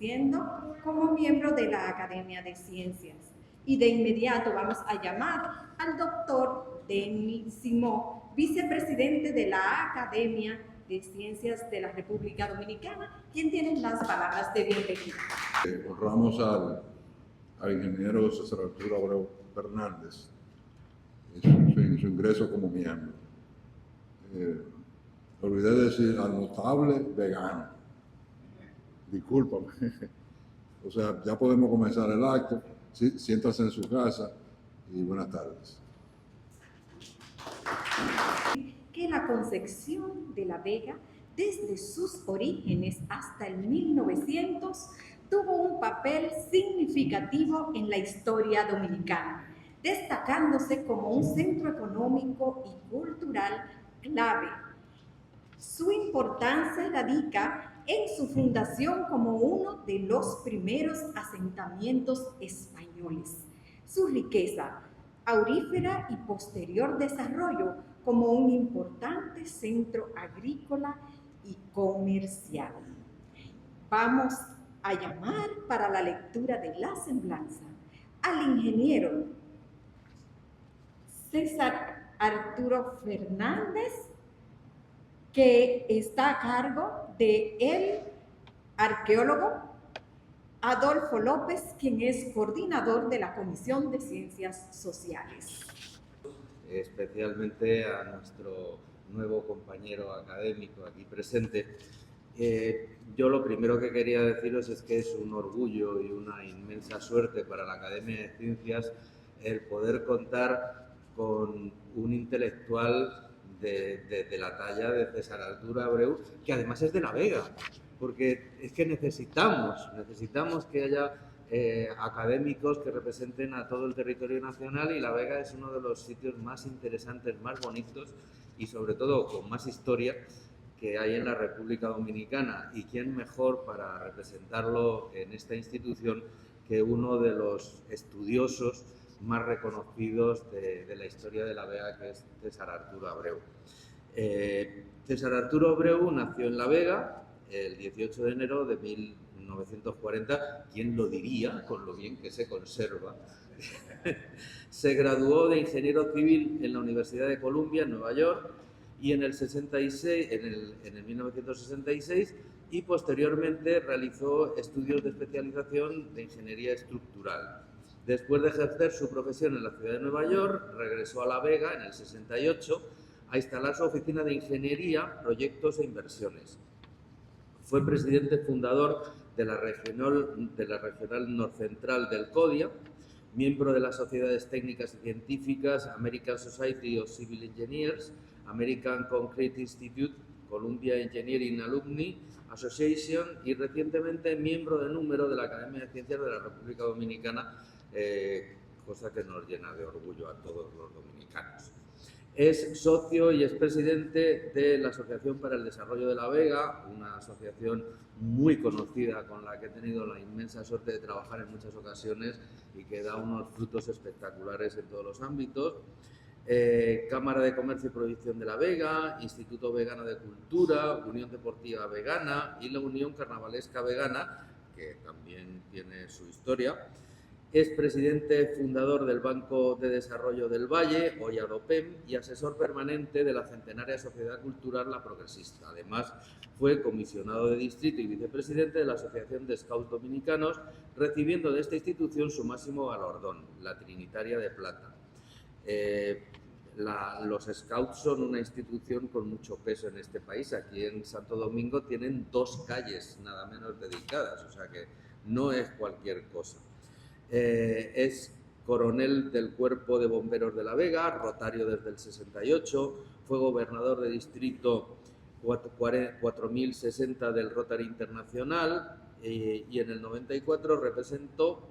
ejerciendo como miembro de la Academia de Ciencias. Y de inmediato vamos a llamar al doctor Denis Simó, vicepresidente de la Academia de Ciencias de la República Dominicana, quien tiene las palabras de bienvenida. Honramos al ingeniero César Arturo Abreu Fernández en su ingreso como miembro. Olvidé de decir al notable vegano. Discúlpame. O sea, ya podemos comenzar el acto. Sí, siéntase en su casa y buenas tardes. Que la concepción de La Vega, desde sus orígenes hasta el 1900, tuvo un papel significativo en la historia dominicana, destacándose como un centro económico y cultural clave. Su importancia radica en su fundación como uno de los primeros asentamientos españoles, su riqueza aurífera y posterior desarrollo como un importante centro agrícola y comercial. Vamos a llamar para la lectura de la semblanza al ingeniero César Arturo Fernández, que está a cargo del arqueólogo Adolfo López, quien es coordinador de la Comisión de Ciencias Sociales. Especialmente a nuestro nuevo compañero académico aquí presente. Yo lo primero que quería deciros es que es un orgullo y una inmensa suerte para la Academia de Ciencias el poder contar con un intelectual de la talla de César Arturo Abreu, que además es de La Vega, porque es que necesitamos que haya académicos que representen a todo el territorio nacional, y La Vega es uno de los sitios más interesantes, más bonitos y sobre todo con más historia que hay en la República Dominicana. Y quién mejor para representarlo en esta institución que uno de los estudiosos más reconocidos de la historia de La Vega, que es César Arturo Abreu. César Arturo Abreu nació en La Vega el 18 de enero de 1940, ¿quién lo diría con lo bien que se conserva? Se graduó de ingeniero civil en la Universidad de Columbia, en Nueva York, y en el 1966, y posteriormente realizó estudios de especialización de ingeniería estructural. Después de ejercer su profesión en la ciudad de Nueva York, regresó a La Vega en el 68 a instalar su oficina de ingeniería, proyectos e inversiones. Fue presidente fundador de la Regional Norcentral del CODIA, miembro de las sociedades técnicas y científicas American Society of Civil Engineers, American Concrete Institute, Columbia Engineering Alumni Association, y recientemente miembro de número de la Academia de Ciencias de la República Dominicana, cosa que nos llena de orgullo a todos los dominicanos. Es socio y es presidente de la Asociación para el Desarrollo de La Vega, una asociación muy conocida con la que he tenido la inmensa suerte de trabajar en muchas ocasiones y que da unos frutos espectaculares en todos los ámbitos. Cámara de Comercio y Producción de La Vega, Instituto Vegano de Cultura, Unión Deportiva Vegana y la Unión Carnavalesca Vegana, que también tiene su historia. Es presidente fundador del Banco de Desarrollo del Valle, hoy ADOPEM, y asesor permanente de la centenaria Sociedad Cultural La Progresista. Además, fue comisionado de distrito y vicepresidente de la Asociación de Scouts Dominicanos, recibiendo de esta institución su máximo galardón, la Trinitaria de Plata. Los Scouts son una institución con mucho peso en este país. Aquí en Santo Domingo tienen 2 calles nada menos dedicadas, o sea que no es cualquier cosa. Es coronel del Cuerpo de Bomberos de La Vega, rotario desde el 68, fue gobernador de distrito 4060 del Rotary Internacional, y en el 94 representó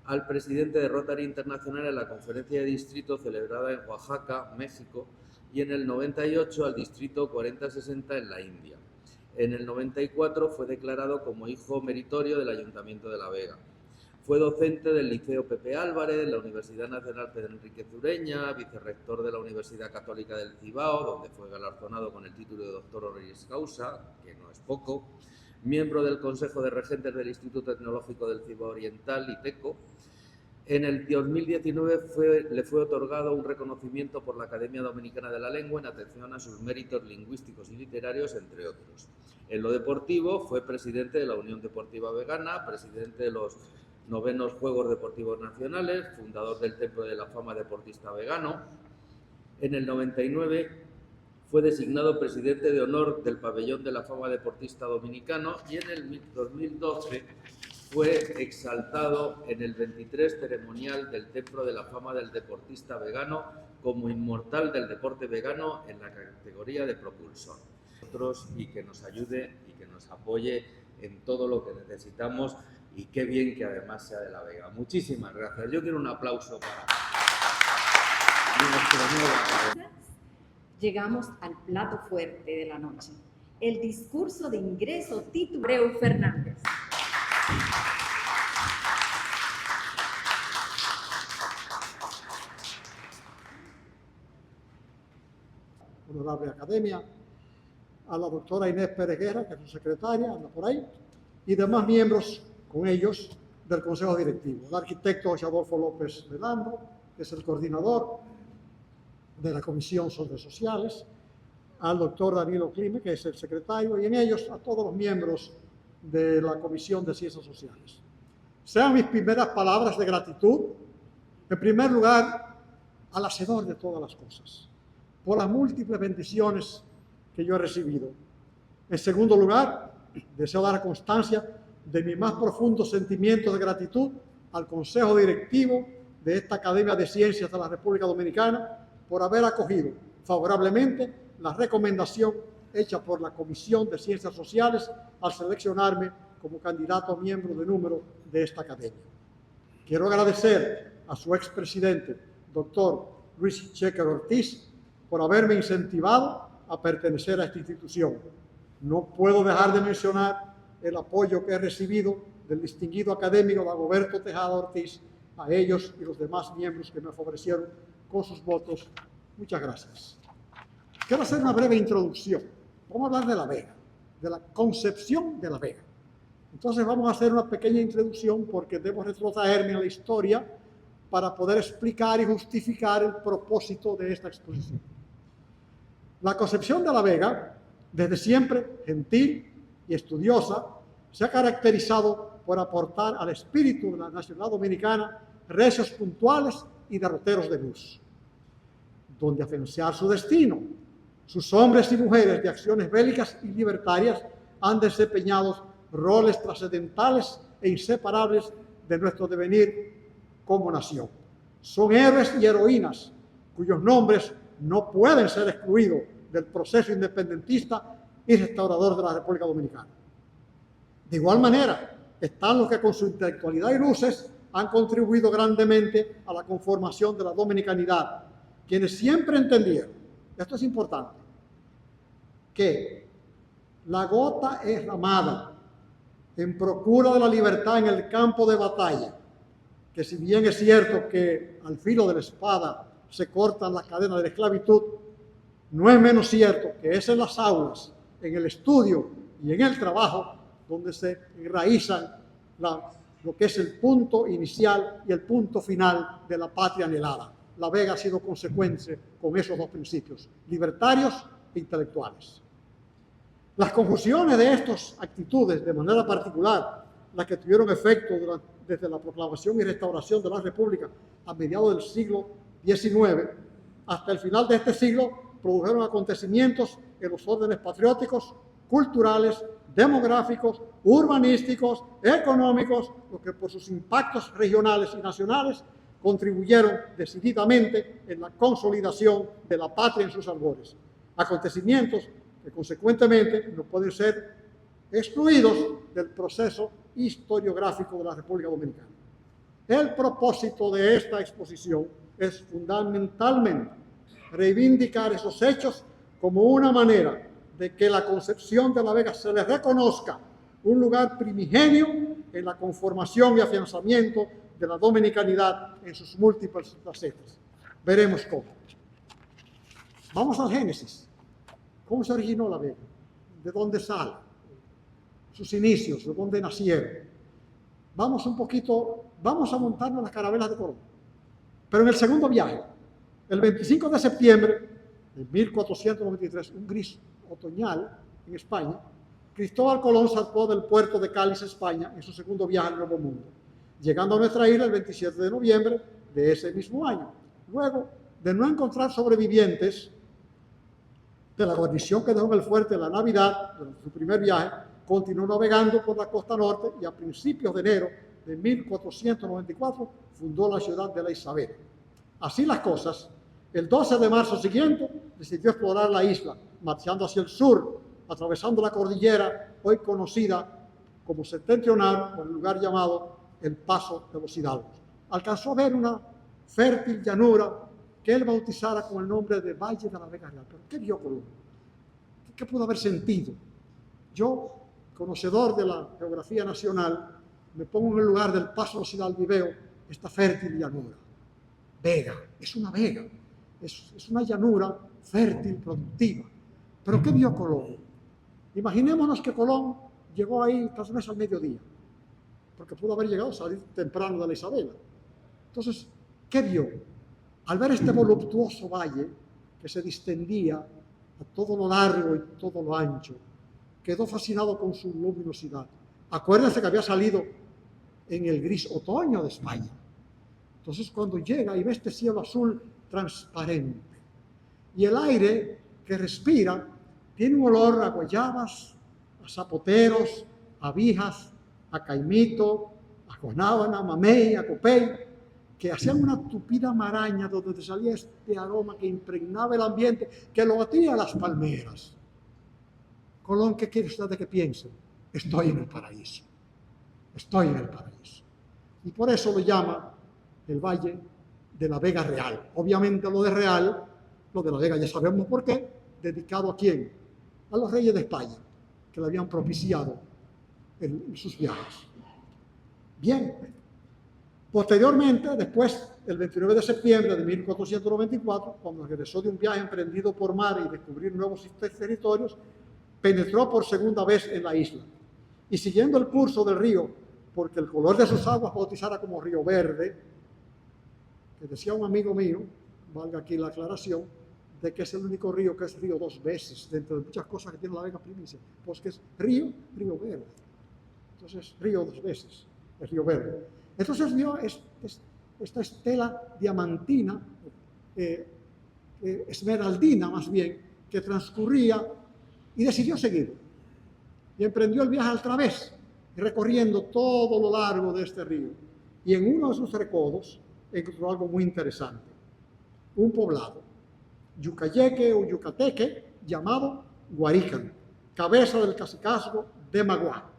al presidente de Rotary Internacional en la conferencia de distrito celebrada en Oaxaca, México, y en el 98 al distrito 4060 en la India. En el 94 fue declarado como hijo meritorio del Ayuntamiento de La Vega. Fue docente del Liceo Pepe Álvarez, de la Universidad Nacional Pedro Enríquez Ureña, vicerrector de la Universidad Católica del Cibao, donde fue galardonado con el título de doctor honoris causa, que no es poco, miembro del Consejo de Regentes del Instituto Tecnológico del Cibao Oriental, ITECO. En el 2019 le fue otorgado un reconocimiento por la Academia Dominicana de la Lengua en atención a sus méritos lingüísticos y literarios, entre otros. En lo deportivo fue presidente de la Unión Deportiva Vegana, presidente de los 9º Juegos Deportivos Nacionales, fundador del Templo de la Fama Deportista Vegano. En el 99 fue designado presidente de honor del Pabellón de la Fama Deportista Dominicano y en el 2012 fue exaltado en el 23 ceremonial del Templo de la Fama del Deportista Vegano como inmortal del deporte vegano en la categoría de propulsor. Y que nos ayude y que nos apoye en todo lo que necesitamos, y qué bien que además sea de La Vega. Muchísimas gracias. Yo quiero un aplauso para nuestra nueva. Llegamos al plato fuerte de la noche, el discurso de ingreso titulado Abreu Fernández. Honorable Academia, a la doctora Inés Pérez Guerra, que es su secretaria, anda por ahí, y demás miembros con ellos del Consejo Directivo. El arquitecto José Adolfo López Melando, que es el coordinador de la Comisión sobre Sociales, al doctor Danilo Clime, que es el secretario, y en ellos a todos los miembros de la Comisión de Ciencias Sociales. Sean mis primeras palabras de gratitud, en primer lugar, al Hacedor de todas las cosas, por las múltiples bendiciones que yo he recibido. En segundo lugar, deseo dar constancia de mi más profundo sentimiento de gratitud al Consejo Directivo de esta Academia de Ciencias de la República Dominicana por haber acogido favorablemente la recomendación hecha por la Comisión de Ciencias Sociales al seleccionarme como candidato a miembro de número de esta academia. Quiero agradecer a su expresidente, doctor Luis Checker Ortiz, por haberme incentivado a pertenecer a esta institución. No puedo dejar de mencionar el apoyo que he recibido del distinguido académico Dagoberto Tejada Ortiz, a ellos y los demás miembros que me favorecieron con sus votos. Muchas gracias. Quiero hacer una breve introducción. Vamos a hablar de La Vega, de la concepción de La Vega. Entonces vamos a hacer una pequeña introducción porque debo retrotraerme a la historia para poder explicar y justificar el propósito de esta exposición. La concepción de La Vega, desde siempre gentil y estudiosa, se ha caracterizado por aportar al espíritu de la nacionalidad dominicana recios puntuales y derroteros de luz, donde afianzar su destino. Sus hombres y mujeres de acciones bélicas y libertarias han desempeñado roles trascendentales e inseparables de nuestro devenir como nación. Son héroes y heroínas cuyos nombres no pueden ser excluidos del proceso independentista y restaurador de la República Dominicana. De igual manera, están los que con su intelectualidad y luces han contribuido grandemente a la conformación de la dominicanidad, quienes siempre entendieron, esto es importante, que la gota es derramada en procura de la libertad en el campo de batalla, que si bien es cierto que al filo de la espada se cortan las cadenas de la esclavitud, no es menos cierto que es en las aulas, en el estudio y en el trabajo donde se enraizan lo que es el punto inicial y el punto final de la patria anhelada. La Vega ha sido consecuente con esos dos principios, libertarios e intelectuales. Las conjunciones de estas actitudes, de manera particular, las que tuvieron efecto desde la proclamación y restauración de la República a mediados del siglo XIX hasta el final de este siglo, produjeron acontecimientos en los órdenes patrióticos, culturales, demográficos, urbanísticos, económicos, lo que por sus impactos regionales y nacionales contribuyeron decididamente en la consolidación de la patria en sus albores. Acontecimientos que consecuentemente no pueden ser excluidos del proceso historiográfico de la República Dominicana. El propósito de esta exposición es fundamentalmente reivindicar esos hechos como una manera de que la concepción de La Vega se le reconozca un lugar primigenio en la conformación y afianzamiento de la dominicanidad en sus múltiples facetas. Veremos cómo. Vamos al Génesis. ¿Cómo se originó La Vega? ¿De dónde sale? sus inicios, de dónde nacieron. Vamos a montarnos las carabelas de Colón. Pero en el segundo viaje, el 25 de septiembre de 1493, un gris otoñal en España, Cristóbal Colón zarpó del puerto de Cádiz, España, en su segundo viaje al Nuevo Mundo, llegando a nuestra isla el 27 de noviembre de ese mismo año. Luego de no encontrar sobrevivientes de la guarnición que dejó en el fuerte de la Navidad, de su primer viaje, continuó navegando por la costa norte y a principios de enero de 1494 fundó la ciudad de La Isabela. Así las cosas, el 12 de marzo siguiente decidió explorar la isla, marchando hacia el sur, atravesando la cordillera hoy conocida como septentrional, por el lugar llamado el Paso de los Hidalgos. Alcanzó a ver una fértil llanura que él bautizara con el nombre de Valle de la Vega Real. ¿Pero qué vio Colón? ¿Qué pudo haber sentido? Yo, conocedor de la geografía nacional, me pongo en el lugar del Paso de los Hidalgos y veo esta fértil llanura. Vega, es una vega, es una llanura fértil, productiva. ¿Pero qué vio Colón? Imaginémonos que Colón llegó ahí tal vez al mediodía, porque pudo haber llegado a salir temprano de la Isabela. Entonces, ¿qué vio? Al ver este voluptuoso valle que se distendía a todo lo largo y todo lo ancho, quedó fascinado con su luminosidad. Acuérdense que había salido en el gris otoño de España. Entonces, cuando llega y ve este cielo azul transparente y el aire que respira tiene un olor a guayabas, a zapoteros, a vijas, a caimito, a guanábana, a mamey, a copey, que hacían una tupida maraña donde salía este aroma que impregnaba el ambiente, que lo batía a las palmeras. Colón, ¿qué quiere usted que piense? Estoy en el paraíso. Estoy en el paraíso. Y por eso lo llama el Valle de la Vega Real. Obviamente lo de Real, lo de la Vega ya sabemos por qué, dedicado a quién, a los reyes de España, que le habían propiciado en sus viajes. Bien. Posteriormente, después, el 29 de septiembre de 1494, cuando regresó de un viaje emprendido por mar y descubrir nuevos territorios, penetró por segunda vez en la isla. Y siguiendo el curso del río, porque el color de sus aguas bautizara como Río Verde, que decía un amigo mío, valga aquí la aclaración, de que es el único río que es río dos veces, dentro de muchas cosas que tiene la Vega Primicia, pues que es río Verde. Entonces, río dos veces, es Río Verde. Entonces vio esta estela diamantina, esmeraldina más bien, que transcurría y decidió seguir. Y emprendió el viaje al través, recorriendo todo lo largo de este río. Y en uno de sus recodos encontró algo muy interesante. Un poblado, yucayeque o yucateque, llamado Guarícan, cabeza del cacicazgo de Maguá.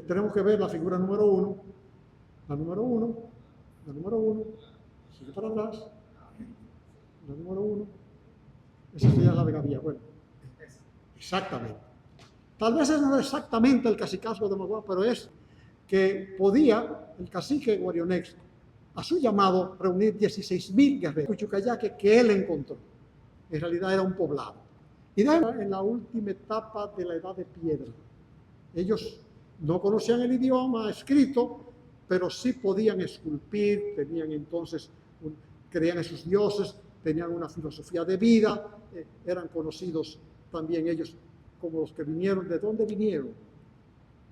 Tenemos que ver la figura número 1, la número 1, sigue para atrás, la número 1, esa sería la Vega Vía. Bueno, exactamente. Tal vez no es exactamente el cacicazgo de Maguá, pero es que podía el cacique Guarionex, a su llamado, reunir 16.000 guerreros, Cuchucayaque, que él encontró. En realidad era un poblado. Y en la última etapa de la Edad de Piedra. Ellos no conocían el idioma escrito, pero sí podían esculpir, tenían entonces, creían en sus dioses, tenían una filosofía de vida, eran conocidos también ellos como los que vinieron. ¿De dónde vinieron?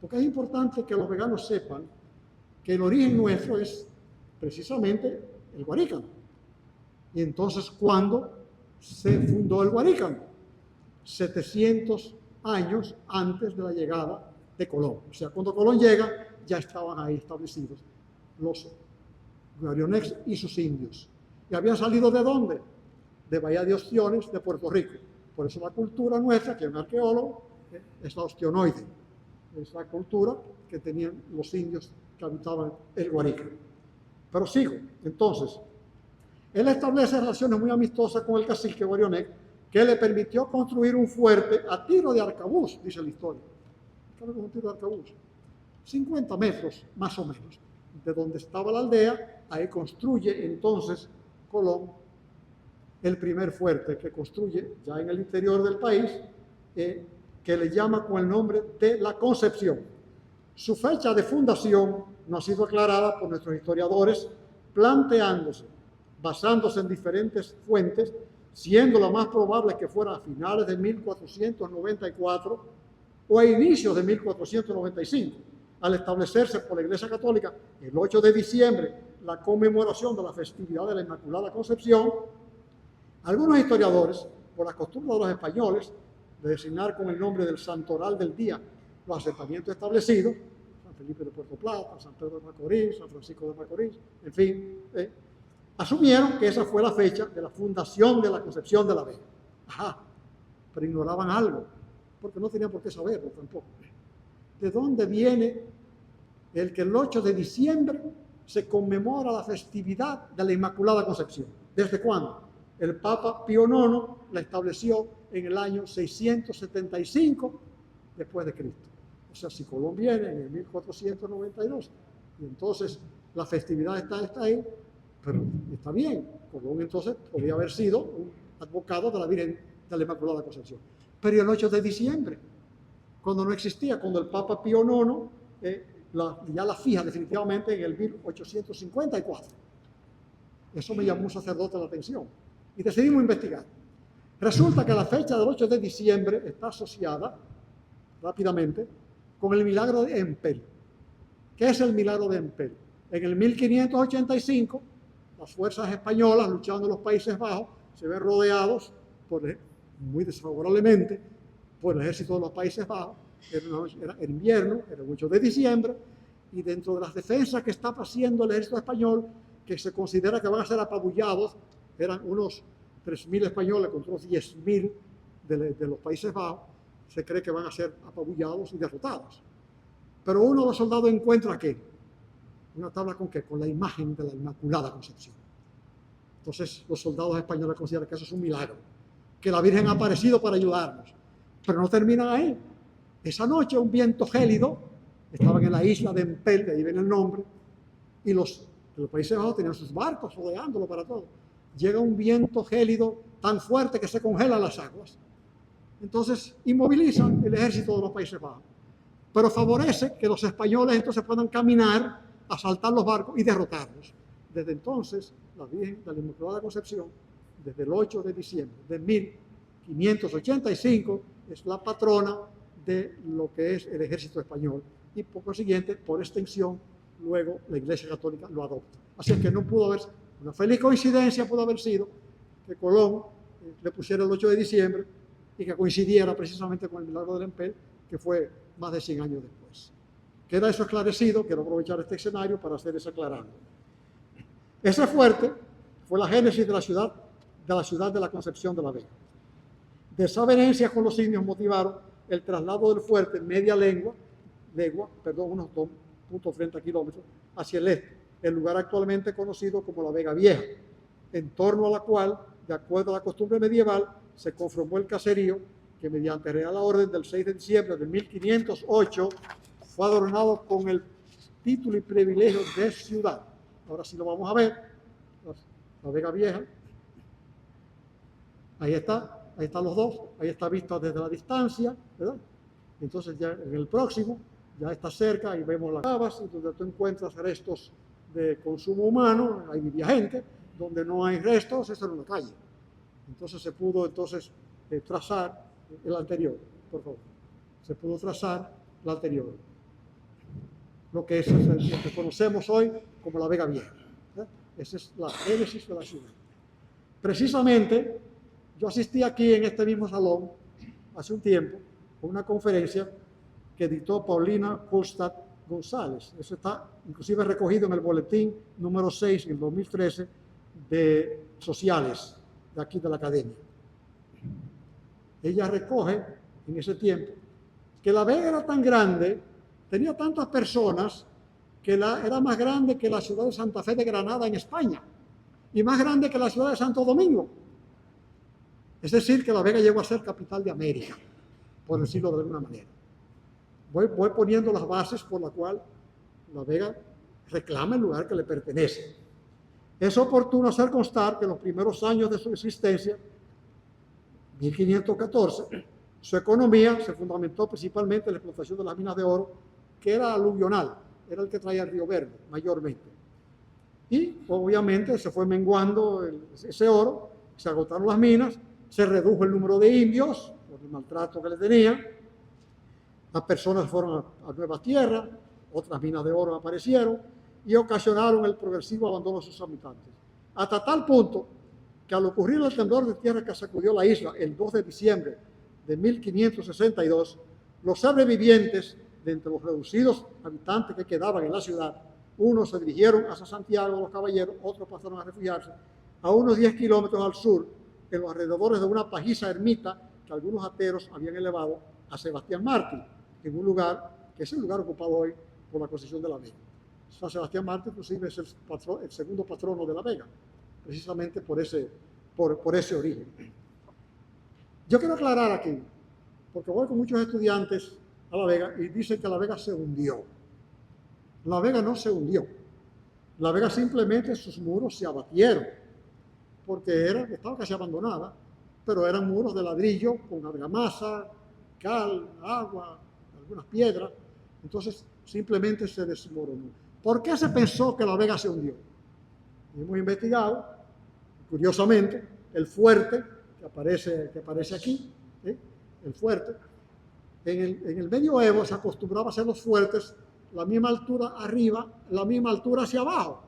Porque es importante que los veganos sepan que el origen nuestro es precisamente el Guarícan. Y entonces, ¿cuándo se fundó el Guarícan? 700 años antes de la llegada de Colón. O sea, cuando Colón llega, ya estaban ahí establecidos los Guarionex y sus indios. ¿Y habían salido de dónde? De Bahía de Ostiones, de Puerto Rico. Por eso la cultura nuestra, que es un arqueólogo, es la ostionoide. Es la cultura que tenían los indios que habitaban el Guarícan. Pero sigo. Entonces, él establece relaciones muy amistosas con el cacique Guarionex, que le permitió construir un fuerte a tiro de arcabuz, dice la historia. Un tiro de arcabuz, 50 metros más o menos, de donde estaba la aldea. Ahí construye entonces Colón el primer fuerte que construye ya en el interior del país, que le llama con el nombre de La Concepción. Su fecha de fundación no ha sido aclarada por nuestros historiadores, basándose en diferentes fuentes, siendo la más probable que fuera a finales de 1494 o a inicios de 1495, al establecerse por la Iglesia Católica el 8 de diciembre la conmemoración de la festividad de la Inmaculada Concepción. Algunos historiadores, por la costumbre de los españoles de designar con el nombre del santoral del día los asentamientos establecidos, San Felipe de Puerto Plata, San Pedro de Macorís, San Francisco de Macorís, en fin, asumieron que esa fue la fecha de la fundación de la Concepción de la Vega. Ajá, pero ignoraban algo, porque no tenían por qué saberlo tampoco. ¿De dónde viene el que el 8 de diciembre se conmemora la festividad de la Inmaculada Concepción? ¿Desde cuándo? El Papa Pío IX la estableció en el año 675 después de Cristo. O sea, si Colón viene en el 1492, y entonces la festividad está ahí, pero está bien. Colón entonces podría haber sido un advocado de la Virgen de la Inmaculada Concepción. Pero el 8 de diciembre, cuando no existía, cuando el Papa Pío IX ya la fija definitivamente en el 1854. Eso me llamó un sacerdote la atención y decidimos investigar. Resulta que la fecha del 8 de diciembre está asociada rápidamente con el milagro de Empel. ¿Qué es el milagro de Empel? En el 1585, las fuerzas españolas luchando en los Países Bajos se ven rodeados muy desfavorablemente por el ejército de los Países Bajos. Era invierno, era el 8 de diciembre, y dentro de las defensas que está haciendo el ejército español, que se considera que van a ser apabullados, eran unos 3.000 españoles contra unos 10.000 de los Países Bajos, se cree que van a ser apabullados y derrotados. Pero uno de los soldados encuentra ¿qué? Una tabla con ¿qué? Con la imagen de la Inmaculada Concepción. Entonces los soldados españoles consideran que eso es un milagro, que la Virgen ha aparecido para ayudarnos. Pero no terminan ahí. Esa noche un viento gélido, estaban en la isla de Empel, de ahí viene el nombre, y los Países Bajos tenían sus barcos rodeándolo para todo. Llega un viento gélido tan fuerte que se congelan las aguas. Entonces inmovilizan el ejército de los Países Bajos. Pero favorece que los españoles entonces puedan caminar, asaltar los barcos y derrotarlos. Desde entonces, la Virgen de la Inmaculada Concepción, desde el 8 de diciembre de 1585, es la patrona de lo que es el ejército español. Y por consiguiente, por extensión, luego la Iglesia Católica lo adopta. Así es que no pudo haber, una feliz coincidencia pudo haber sido que Colón le pusiera el 8 de diciembre y que coincidiera precisamente con el milagro del Empel, que fue más de 100 años después. Queda eso esclarecido, quiero aprovechar este escenario para hacer ese aclarando. Ese fuerte fue la génesis de la ciudad de la Concepción de la Vega. Desavenencias con los indios motivaron el traslado del fuerte media legua, unos 2.30 kilómetros, hacia el este, el lugar actualmente conocido como la Vega Vieja, en torno a la cual, de acuerdo a la costumbre medieval, se conformó el caserío que mediante real orden del 6 de diciembre de 1508 fue adornado con el título y privilegio de ciudad. Ahora sí lo vamos a ver, la Vega Vieja. Ahí están los dos, ahí está vista desde la distancia, ¿verdad? Entonces ya en el próximo, ya está cerca, ahí vemos las cavas, donde tú encuentras restos de consumo humano, ahí vivía gente, donde no hay restos, esa era una calle. Entonces se pudo trazar el anterior, por favor. Se pudo trazar la anterior. Lo que es lo que conocemos hoy como la Vega Vieja. Esa es la génesis de la ciudad. Precisamente, yo asistí aquí en este mismo salón hace un tiempo a una conferencia que dictó Paulina Kolstad González. Eso está inclusive recogido en el boletín número 6 en el 2013 de Sociales de aquí de la Academia. Ella recoge en ese tiempo que la Vega era tan grande, tenía tantas personas, que era más grande que la ciudad de Santa Fe de Granada en España y más grande que la ciudad de Santo Domingo. Es decir, que la Vega llegó a ser capital de América, por decirlo de alguna manera. Voy poniendo las bases por la cual la Vega reclama el lugar que le pertenece. Es oportuno hacer constar que en los primeros años de su existencia, 1514, su economía se fundamentó principalmente en la explotación de las minas de oro, que era aluvional, era el que traía el Río Verde, mayormente. Y obviamente se fue menguando ese oro, se agotaron las minas, se redujo el número de indios por el maltrato que le tenían, las personas fueron a nueva tierra, otras minas de oro aparecieron y ocasionaron el progresivo abandono de sus habitantes. Hasta tal punto que al ocurrir el temblor de tierra que sacudió la isla el 2 de diciembre de 1562, los sobrevivientes de entre los reducidos habitantes que quedaban en la ciudad, unos se dirigieron hacia Santiago de los Caballeros, otros pasaron a refugiarse a unos 10 kilómetros al sur, en los alrededores de una pajiza ermita que algunos ateros habían elevado a Sebastián Mártir, en un lugar que es el lugar ocupado hoy por la concesión de La Vega. San Sebastián Mártir, inclusive, es el segundo patrono de La Vega, precisamente por ese origen. Yo quiero aclarar aquí, porque voy con muchos estudiantes a La Vega y dicen que La Vega se hundió. La Vega no se hundió. La Vega simplemente sus muros se abatieron, porque estaba casi abandonada, pero eran muros de ladrillo con argamasa, cal, agua, algunas piedras. Entonces simplemente se desmoronó. ¿Por qué se pensó que La Vega se hundió? Hemos investigado, curiosamente, el fuerte que aparece aquí, el fuerte. En el medioevo se acostumbraba a hacer los fuertes la misma altura arriba, la misma altura hacia abajo,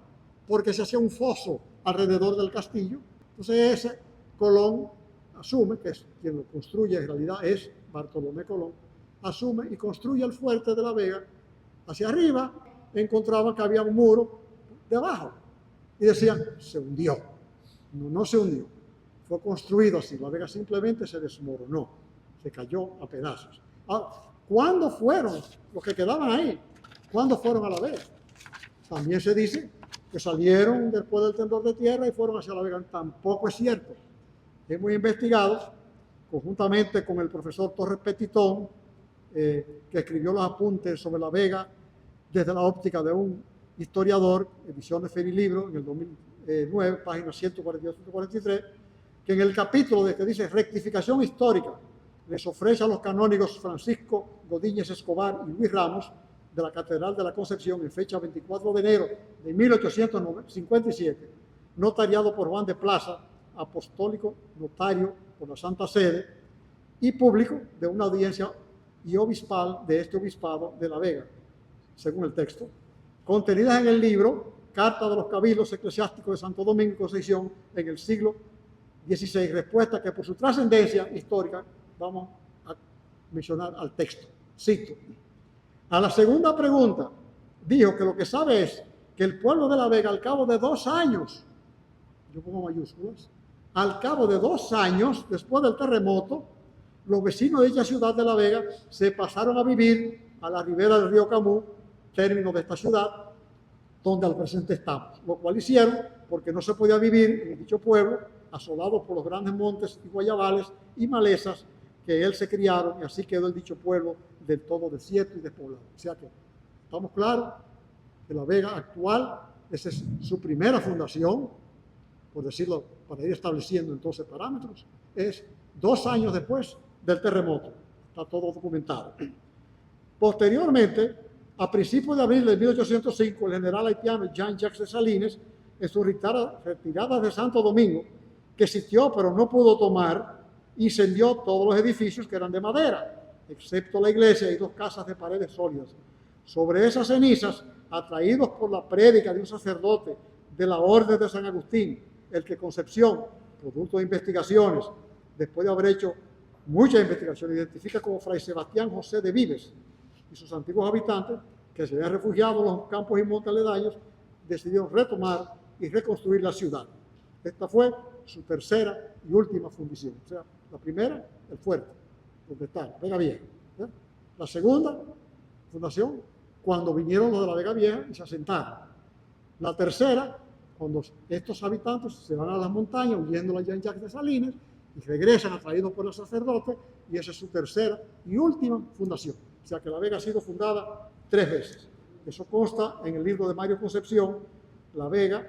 porque se hacía un foso alrededor del castillo. Entonces ese Colón asume, que es quien lo construye, en realidad es Bartolomé Colón, asume y construye el fuerte de La Vega. Hacia arriba encontraban que había un muro debajo y decían, se hundió. No se hundió, fue construido así. La Vega simplemente se desmoronó, se cayó a pedazos. Ahora, ¿cuándo fueron los que quedaban ahí? ¿Cuándo fueron a La Vega? También se dice que salieron después del temblor de tierra y fueron hacia La Vega. Tampoco es cierto. Hemos investigado, conjuntamente con el profesor Torres Petitón, que escribió los apuntes sobre La Vega desde la óptica de un historiador, edición de Ferilibro, en el 2009, páginas 142-143, que en el capítulo de que dice rectificación histórica, les ofrece a los canónigos Francisco Godínez Escobar y Luis Ramos, de la Catedral de la Concepción, en fecha 24 de enero de 1857, notariado por Juan de Plaza, apostólico notario por la Santa Sede y público de una audiencia y obispal de este obispado de La Vega, según el texto, contenidas en el libro Carta de los Cabildos Eclesiásticos de Santo Domingo y Concepción en el siglo XVI, respuesta que por su trascendencia histórica vamos a mencionar al texto. Cito. A la segunda pregunta, dijo que lo que sabe es que el pueblo de La Vega, al cabo de 2 años, yo pongo mayúsculas, al cabo de 2 años, después del terremoto, los vecinos de dicha ciudad de La Vega se pasaron a vivir a la ribera del río Camú, término de esta ciudad, donde al presente estamos, lo cual hicieron porque no se podía vivir en dicho pueblo, asolados por los grandes montes y guayabales y malezas que él se criaron, y así quedó el dicho pueblo del todo desierto y despoblado. O sea que estamos claros que La Vega actual, esa es su primera fundación, por decirlo, para ir estableciendo entonces parámetros, es 2 años después del terremoto. Está todo documentado. Posteriormente, a principios de abril de 1805, el general haitiano Jean-Jacques Dessalines, en su retirada de Santo Domingo, que sitió pero no pudo tomar, incendió todos los edificios que eran de madera, excepto la iglesia y 2 casas de paredes sólidas. Sobre esas cenizas, atraídos por la prédica de un sacerdote de la Orden de San Agustín, el que Concepción, producto de investigaciones, después de haber hecho muchas investigaciones, identifica como Fray Sebastián José de Vives y sus antiguos habitantes, que se habían refugiado en los campos y montes aledaños, decidieron retomar y reconstruir la ciudad. Esta fue su tercera y última fundición. O sea, la primera, el fuerte, donde está La Vega Vieja. La segunda fundación, cuando vinieron los de La Vega Vieja y se asentaron. La tercera, cuando estos habitantes se van a las montañas huyendo a Jean-Jacques Dessalines y regresan atraídos por el sacerdote, y esa es su tercera y última fundación. O sea que La Vega ha sido fundada 3 veces. Eso consta en el libro de Mario Concepción, La Vega,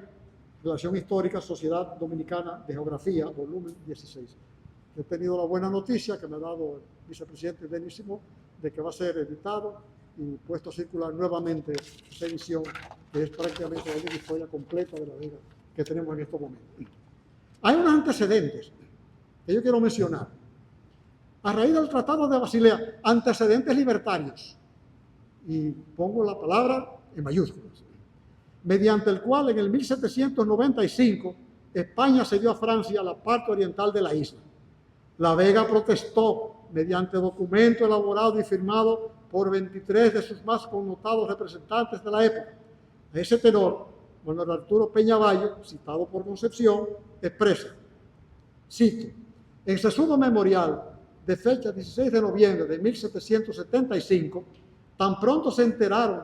Relación Histórica, Sociedad Dominicana de Geografía, volumen 16. He tenido la buena noticia que me ha dado el vicepresidente Denis Simón de que va a ser editado y puesto a circular nuevamente esa edición, que es prácticamente la historia completa de la Vega que tenemos en estos momentos. Hay unos antecedentes que yo quiero mencionar. A raíz del Tratado de Basilea, antecedentes libertarios, y pongo la palabra en mayúsculas, mediante el cual en el 1795 España cedió a Francia la parte oriental de la isla. La Vega protestó mediante documento elaborado y firmado por 23 de sus más connotados representantes de la época. A ese tenor, Manuel Arturo Peñavallo, citado por Concepción, expresa, cito, en sesudo memorial de fecha 16 de noviembre de 1775, tan pronto se enteraron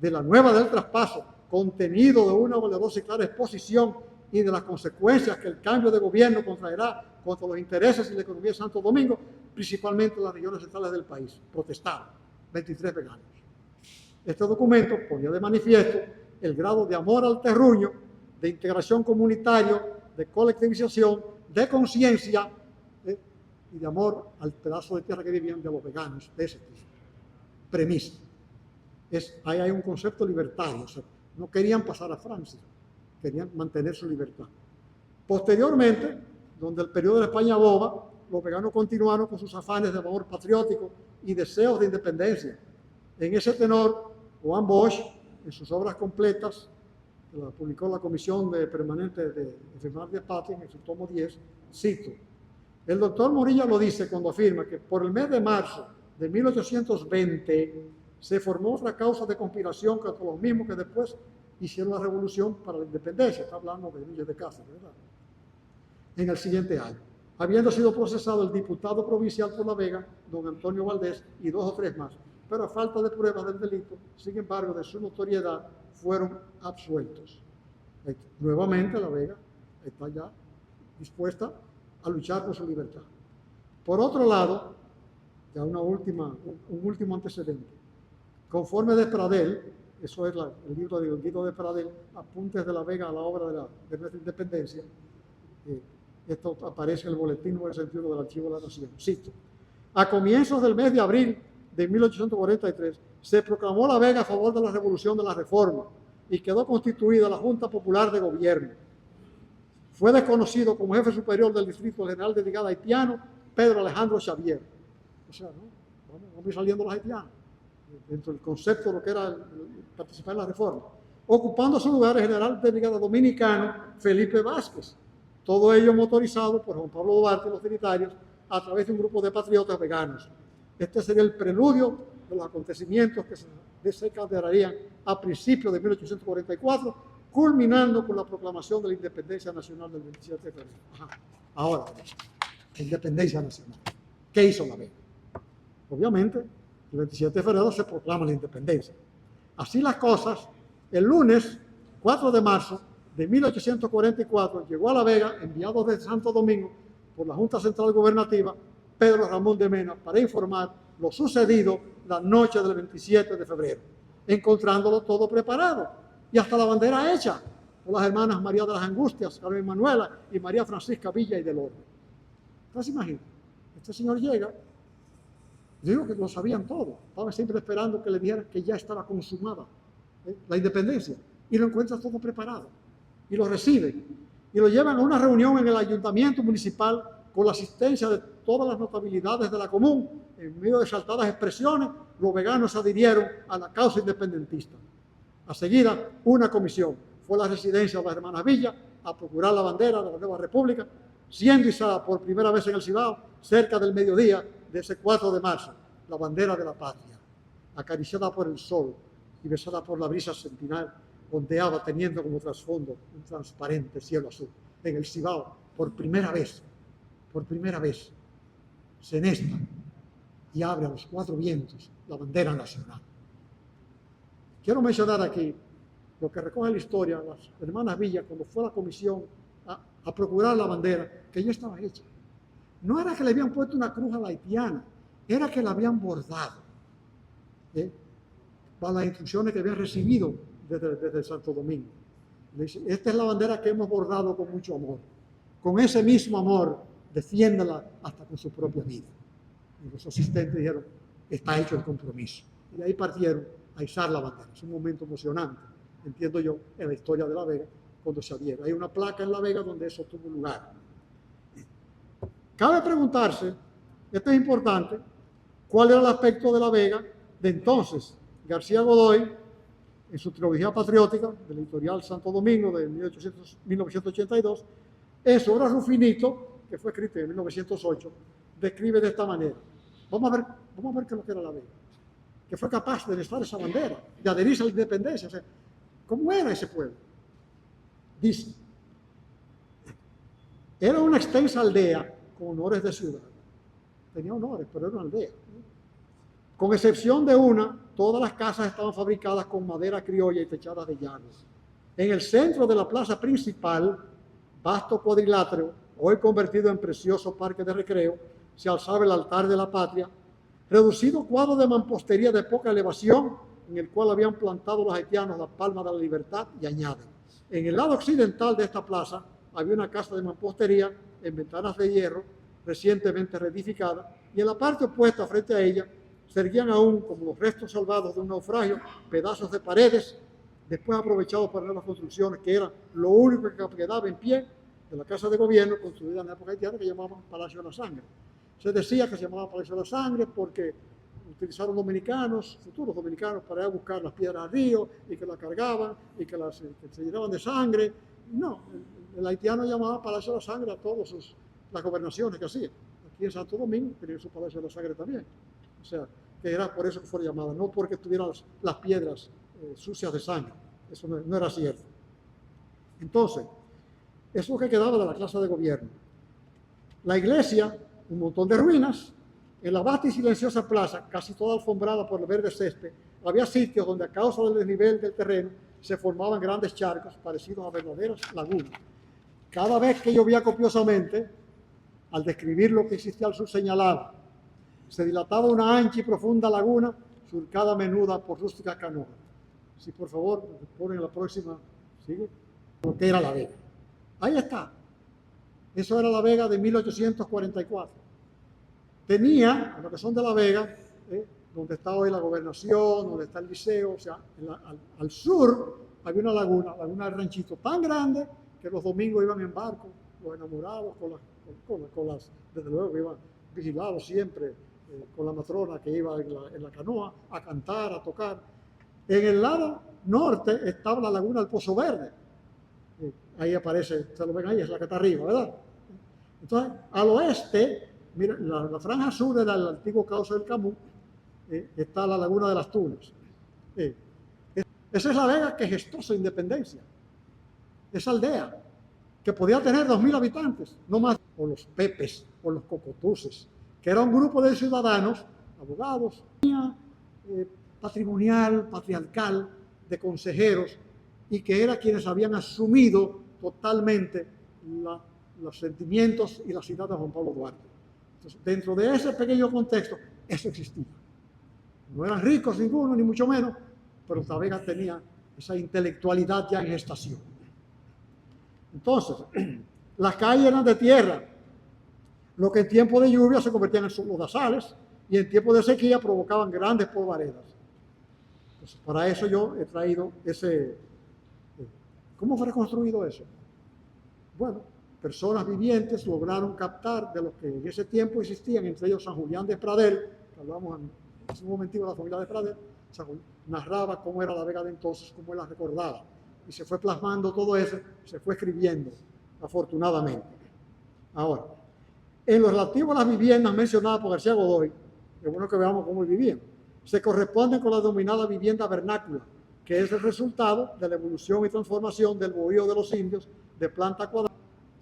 de la nueva del traspaso, contenido de una valerosa y clara exposición y de las consecuencias que el cambio de gobierno contraerá contra los intereses y la economía de Santo Domingo, principalmente en las regiones centrales del país. Protestaron 23 veganos. Este documento ponía de manifiesto el grado de amor al terruño, de integración comunitaria, de colectivización, de conciencia y de amor al pedazo de tierra que vivían de los veganos, de ese tipo. Premisa. Ahí hay un concepto libertario, o sea, no querían pasar a Francia, querían mantener su libertad. Posteriormente, donde el periodo de la España boba, los veganos continuaron con sus afanes de amor patriótico y deseos de independencia. En ese tenor, Juan Bosch, en sus obras completas, que la publicó la Comisión Permanente de Enfermedades de Patria en su tomo 10, cito, el doctor Morilla lo dice cuando afirma que por el mes de marzo de 1820 se formó otra causa de conspiración contra los mismos que después hicieron la revolución para la independencia. Está hablando de Núñez de Cáceres, ¿verdad? En el siguiente año, habiendo sido procesado el diputado provincial por La Vega, don Antonio Valdés, y 2 o 3 más, pero a falta de pruebas del delito, sin embargo, de su notoriedad, fueron absueltos. Nuevamente, La Vega está ya dispuesta a luchar por su libertad. Por otro lado, ya un último antecedente. Conforme de Pradel, eso es el libro de Guido de Pradel, Apuntes de La Vega a la obra de nuestra independencia. Esto aparece en el boletín número 61 del Archivo de la Nación. Cito, a comienzos del mes de abril de 1843 se proclamó La Vega a favor de la revolución de la Reforma y quedó constituida la Junta Popular de Gobierno. Fue desconocido como jefe superior del Distrito General de Brigada Haitiano Pedro Alejandro Xavier. O sea, ¿no? Vamos a ir saliendo los haitianos dentro del concepto de lo que era participar en la reforma. Ocupando su lugar el general de brigada dominicano Felipe Vázquez. Todo ello motorizado por Juan Pablo Duarte y los trinitarios a través de un grupo de patriotas veganos. Este sería el preludio de los acontecimientos que se desencadenarían a principios de 1844, culminando con la proclamación de la independencia nacional del 27 de febrero. Ahora, la independencia nacional. ¿Qué hizo La Vega? Obviamente, el 27 de febrero se proclama la independencia. Así las cosas, el lunes 4 de marzo de 1844 llegó a La Vega, enviado desde Santo Domingo por la Junta Central Gubernativa, Pedro Ramón de Mena, para informar lo sucedido la noche del 27 de febrero, encontrándolo todo preparado y hasta la bandera hecha por las hermanas María de las Angustias, Carmen Manuela y María Francisca Villa y del Oro. ¿Ustedes se imaginan? Este señor llega, digo que lo sabían todo, estaban siempre esperando que le dijeran que ya estaba consumada la independencia, y lo encuentra todo preparado, y lo reciben, y lo llevan a una reunión en el ayuntamiento municipal con la asistencia de todas las notabilidades de la común. En medio de exaltadas expresiones, los veganos se adhirieron a la causa independentista. A seguida, una comisión fue a la residencia de las hermanas Villa a procurar la bandera de la nueva república, siendo izada por primera vez en el Cibao, cerca del mediodía de ese 4 de marzo, la bandera de la patria, acariciada por el sol y besada por la brisa sentinal, ondeaba teniendo como trasfondo un transparente cielo azul. En el Cibao, por primera vez, se enesta y abre a los 4 vientos la bandera nacional. Quiero mencionar aquí lo que recoge la historia, las hermanas Villa, cuando fue a la comisión a procurar la bandera, que ya estaba hecha. No era que le habían puesto una cruz a la haitiana, era que la habían bordado, para las instrucciones que habían recibido desde Santo Domingo. Le dice, esta es la bandera que hemos bordado con mucho amor. Con ese mismo amor, defiéndela hasta con su propia vida. Y los asistentes dijeron, está hecho el compromiso. Y de ahí partieron a izar la bandera. Es un momento emocionante, entiendo yo, en la historia de La Vega, cuando se adhiere. Hay una placa en La Vega donde eso tuvo lugar. Cabe preguntarse, esto es importante, cuál era el aspecto de La Vega de entonces. García Godoy, en su trilogía patriótica, del editorial Santo Domingo de 1982, en su obra Rufinito, que fue escrita en 1908, describe de esta manera. Vamos a ver qué es lo que era La Vega, que fue capaz de estar esa bandera, de adherirse a la independencia. O sea, ¿cómo era ese pueblo? Dice, era una extensa aldea con honores de ciudad. Tenía honores, pero era una aldea. Con excepción de una, todas las casas estaban fabricadas con madera criolla y techadas de llanos. En el centro de la plaza principal, vasto cuadrilátero, hoy convertido en precioso parque de recreo, se alzaba el altar de la patria, reducido cuadro de mampostería de poca elevación, en el cual habían plantado los haitianos la palma de la libertad, y añaden. En el lado occidental de esta plaza había una casa de mampostería en ventanas de hierro, recientemente reedificada, y en la parte opuesta, frente a ella, se erguían aún, como los restos salvados de un naufragio, pedazos de paredes, después aprovechados para nuevas construcciones, que era lo único que quedaba en pie de la casa de gobierno construida en la época haitiana, que llamaban Palacio de la Sangre. Se decía que se llamaba Palacio de la Sangre porque utilizaron dominicanos, futuros dominicanos, para ir a buscar las piedras al río y que las cargaban y que se llenaban de sangre. No, el haitiano llamaba Palacio de la Sangre a todas las gobernaciones que hacía. Aquí en Santo Domingo tenía su Palacio de la Sangre también. O sea, que era por eso que fue llamada, no porque tuvieran las piedras sucias de sangre. Eso no era cierto. Entonces, eso es lo que quedaba de la clase de gobierno. La iglesia, un montón de ruinas. En la vasta y silenciosa plaza, casi toda alfombrada por el verde césped, había sitios donde a causa del desnivel del terreno se formaban grandes charcos parecidos a verdaderas lagunas. Cada vez que llovía copiosamente, al describir lo que existía al sur señalaba, se dilataba una ancha y profunda laguna surcada a menudo por rústicas canoas. Si por favor ponen la próxima, ¿sigue? Lo que era La Vega. Ahí está. Eso era La Vega de 1844. Tenía, lo que son de La Vega, donde está hoy la gobernación, donde está el liceo, o sea, al sur había una laguna del ranchito tan grande que los domingos iban en barco, los enamorados con las desde luego iban vigilados siempre, con la matrona que iba en la canoa a cantar, a tocar. En el lado norte estaba la laguna del Pozo Verde. Ahí aparece, se lo ven ahí, es la que está arriba, ¿verdad? Entonces, al oeste, mira, la franja sur era el antiguo cauce del Camus, está la laguna de las Tunas. Esa es La Vega que gestó su independencia. Esa aldea, que podía tener 2.000 habitantes, no más, o los pepes, o los cocotuses, que era un grupo de ciudadanos, abogados, patrimonial, patriarcal, de consejeros, y que eran quienes habían asumido totalmente los sentimientos y las ideas de Juan Pablo Duarte. Entonces, dentro de ese pequeño contexto, eso existía. No eran ricos ninguno, ni mucho menos, pero La Vega tenía esa intelectualidad ya en gestación. Entonces, las calles eran de tierra, lo que en tiempo de lluvia se convertían en lodazales y en tiempo de sequía provocaban grandes polvaredas. Entonces, para eso yo he traído ese... ¿Cómo fue reconstruido eso? Bueno, personas vivientes lograron captar de lo que en ese tiempo existían, entre ellos San Julián de Pradel, que hablamos hace un momentito de la familia de Pradel, narraba cómo era La Vega de entonces, cómo él la recordaba. Y se fue plasmando todo eso, se fue escribiendo, afortunadamente. Ahora, en lo relativo a las viviendas mencionadas por García Godoy, es bueno que veamos cómo vivían, se corresponden con la denominada vivienda vernácula, que es el resultado de la evolución y transformación del bohío de los indios de planta cuadrada,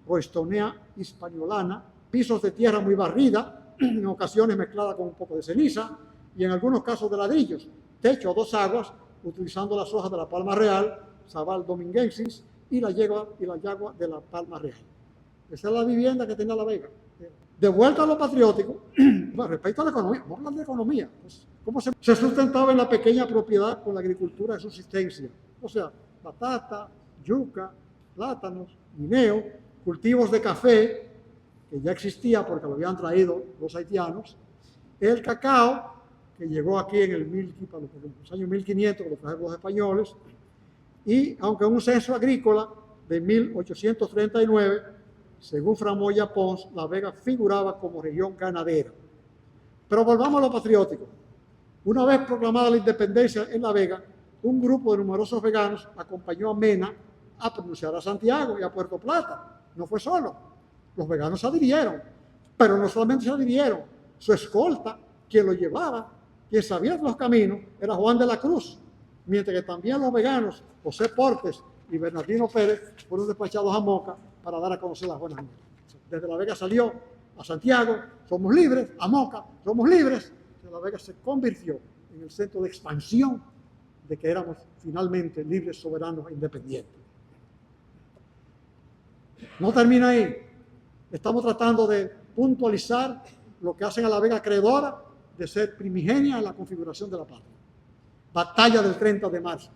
roestonea hispaniolana, pisos de tierra muy barrida, en ocasiones mezclada con un poco de ceniza, y en algunos casos de ladrillos, techo a 2 aguas, utilizando las hojas de la palma real, Sabal dominguensis, y la yagua de la palma real. Esa es la vivienda que tenía La Vega. De vuelta a lo patriótico, respecto a la economía, vamos a hablar de economía. Pues, ¿cómo se sustentaba en la pequeña propiedad con la agricultura de subsistencia? O sea, batata, yuca, plátanos, guineo, cultivos de café, que ya existía porque lo habían traído los haitianos, el cacao, que llegó aquí en los años 1500, que lo trajeron los españoles, y aunque en un censo agrícola de 1839, según Framoya Pons, La Vega figuraba como región ganadera. Pero volvamos a lo patriótico. Una vez proclamada la independencia en La Vega, un grupo de numerosos veganos acompañó a Mena a pronunciar a Santiago y a Puerto Plata. No fue solo. Los veganos se adhirieron. Pero no solamente se adhirieron. Su escolta, quien lo llevaba, quien sabía los caminos, era Juan de la Cruz. Mientras que también los veganos, José Portes y Bernardino Pérez, fueron despachados a Moca para dar a conocer las buenas nuevas. Desde La Vega salió a Santiago, somos libres, a Moca, somos libres. La Vega se convirtió en el centro de expansión de que éramos finalmente libres, soberanos e independientes. No termina ahí. Estamos tratando de puntualizar lo que hacen a La Vega acreedora de ser primigenia en la configuración de la patria. Batalla del 30 de marzo,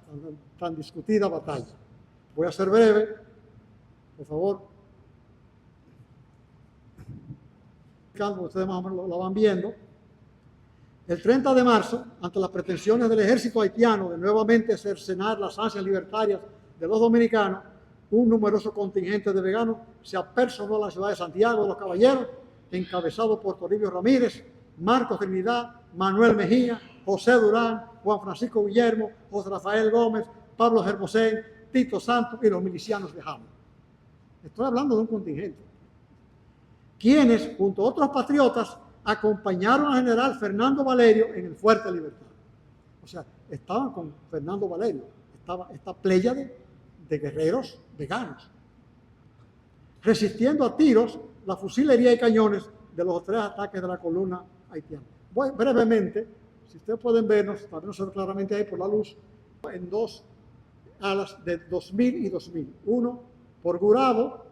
tan discutida batalla. Voy a ser breve, por favor. Ustedes más o menos lo van viendo. El 30 de marzo, ante las pretensiones del ejército haitiano de nuevamente cercenar las ansias libertarias de los dominicanos, un numeroso contingente de veganos se apersonó a la ciudad de Santiago de los Caballeros, encabezado por Toribio Ramírez, Marcos Trinidad, Manuel Mejía, José Durán, Juan Francisco Guillermo, José Rafael Gómez, Pablo Germosén, Tito Santos y los milicianos de Jama. Estoy hablando de un contingente. Quienes, junto a otros patriotas, acompañaron al general Fernando Valerio en el Fuerte Libertad. O sea, estaban con Fernando Valerio, estaba esta pléyade de guerreros veganos, resistiendo a tiros la fusilería y cañones de los 3 ataques de la columna haitiana. Voy brevemente, si ustedes pueden vernos, también no se ve claramente ahí por la luz, en 2 alas de 2000 y 2000. Uno por Gurabo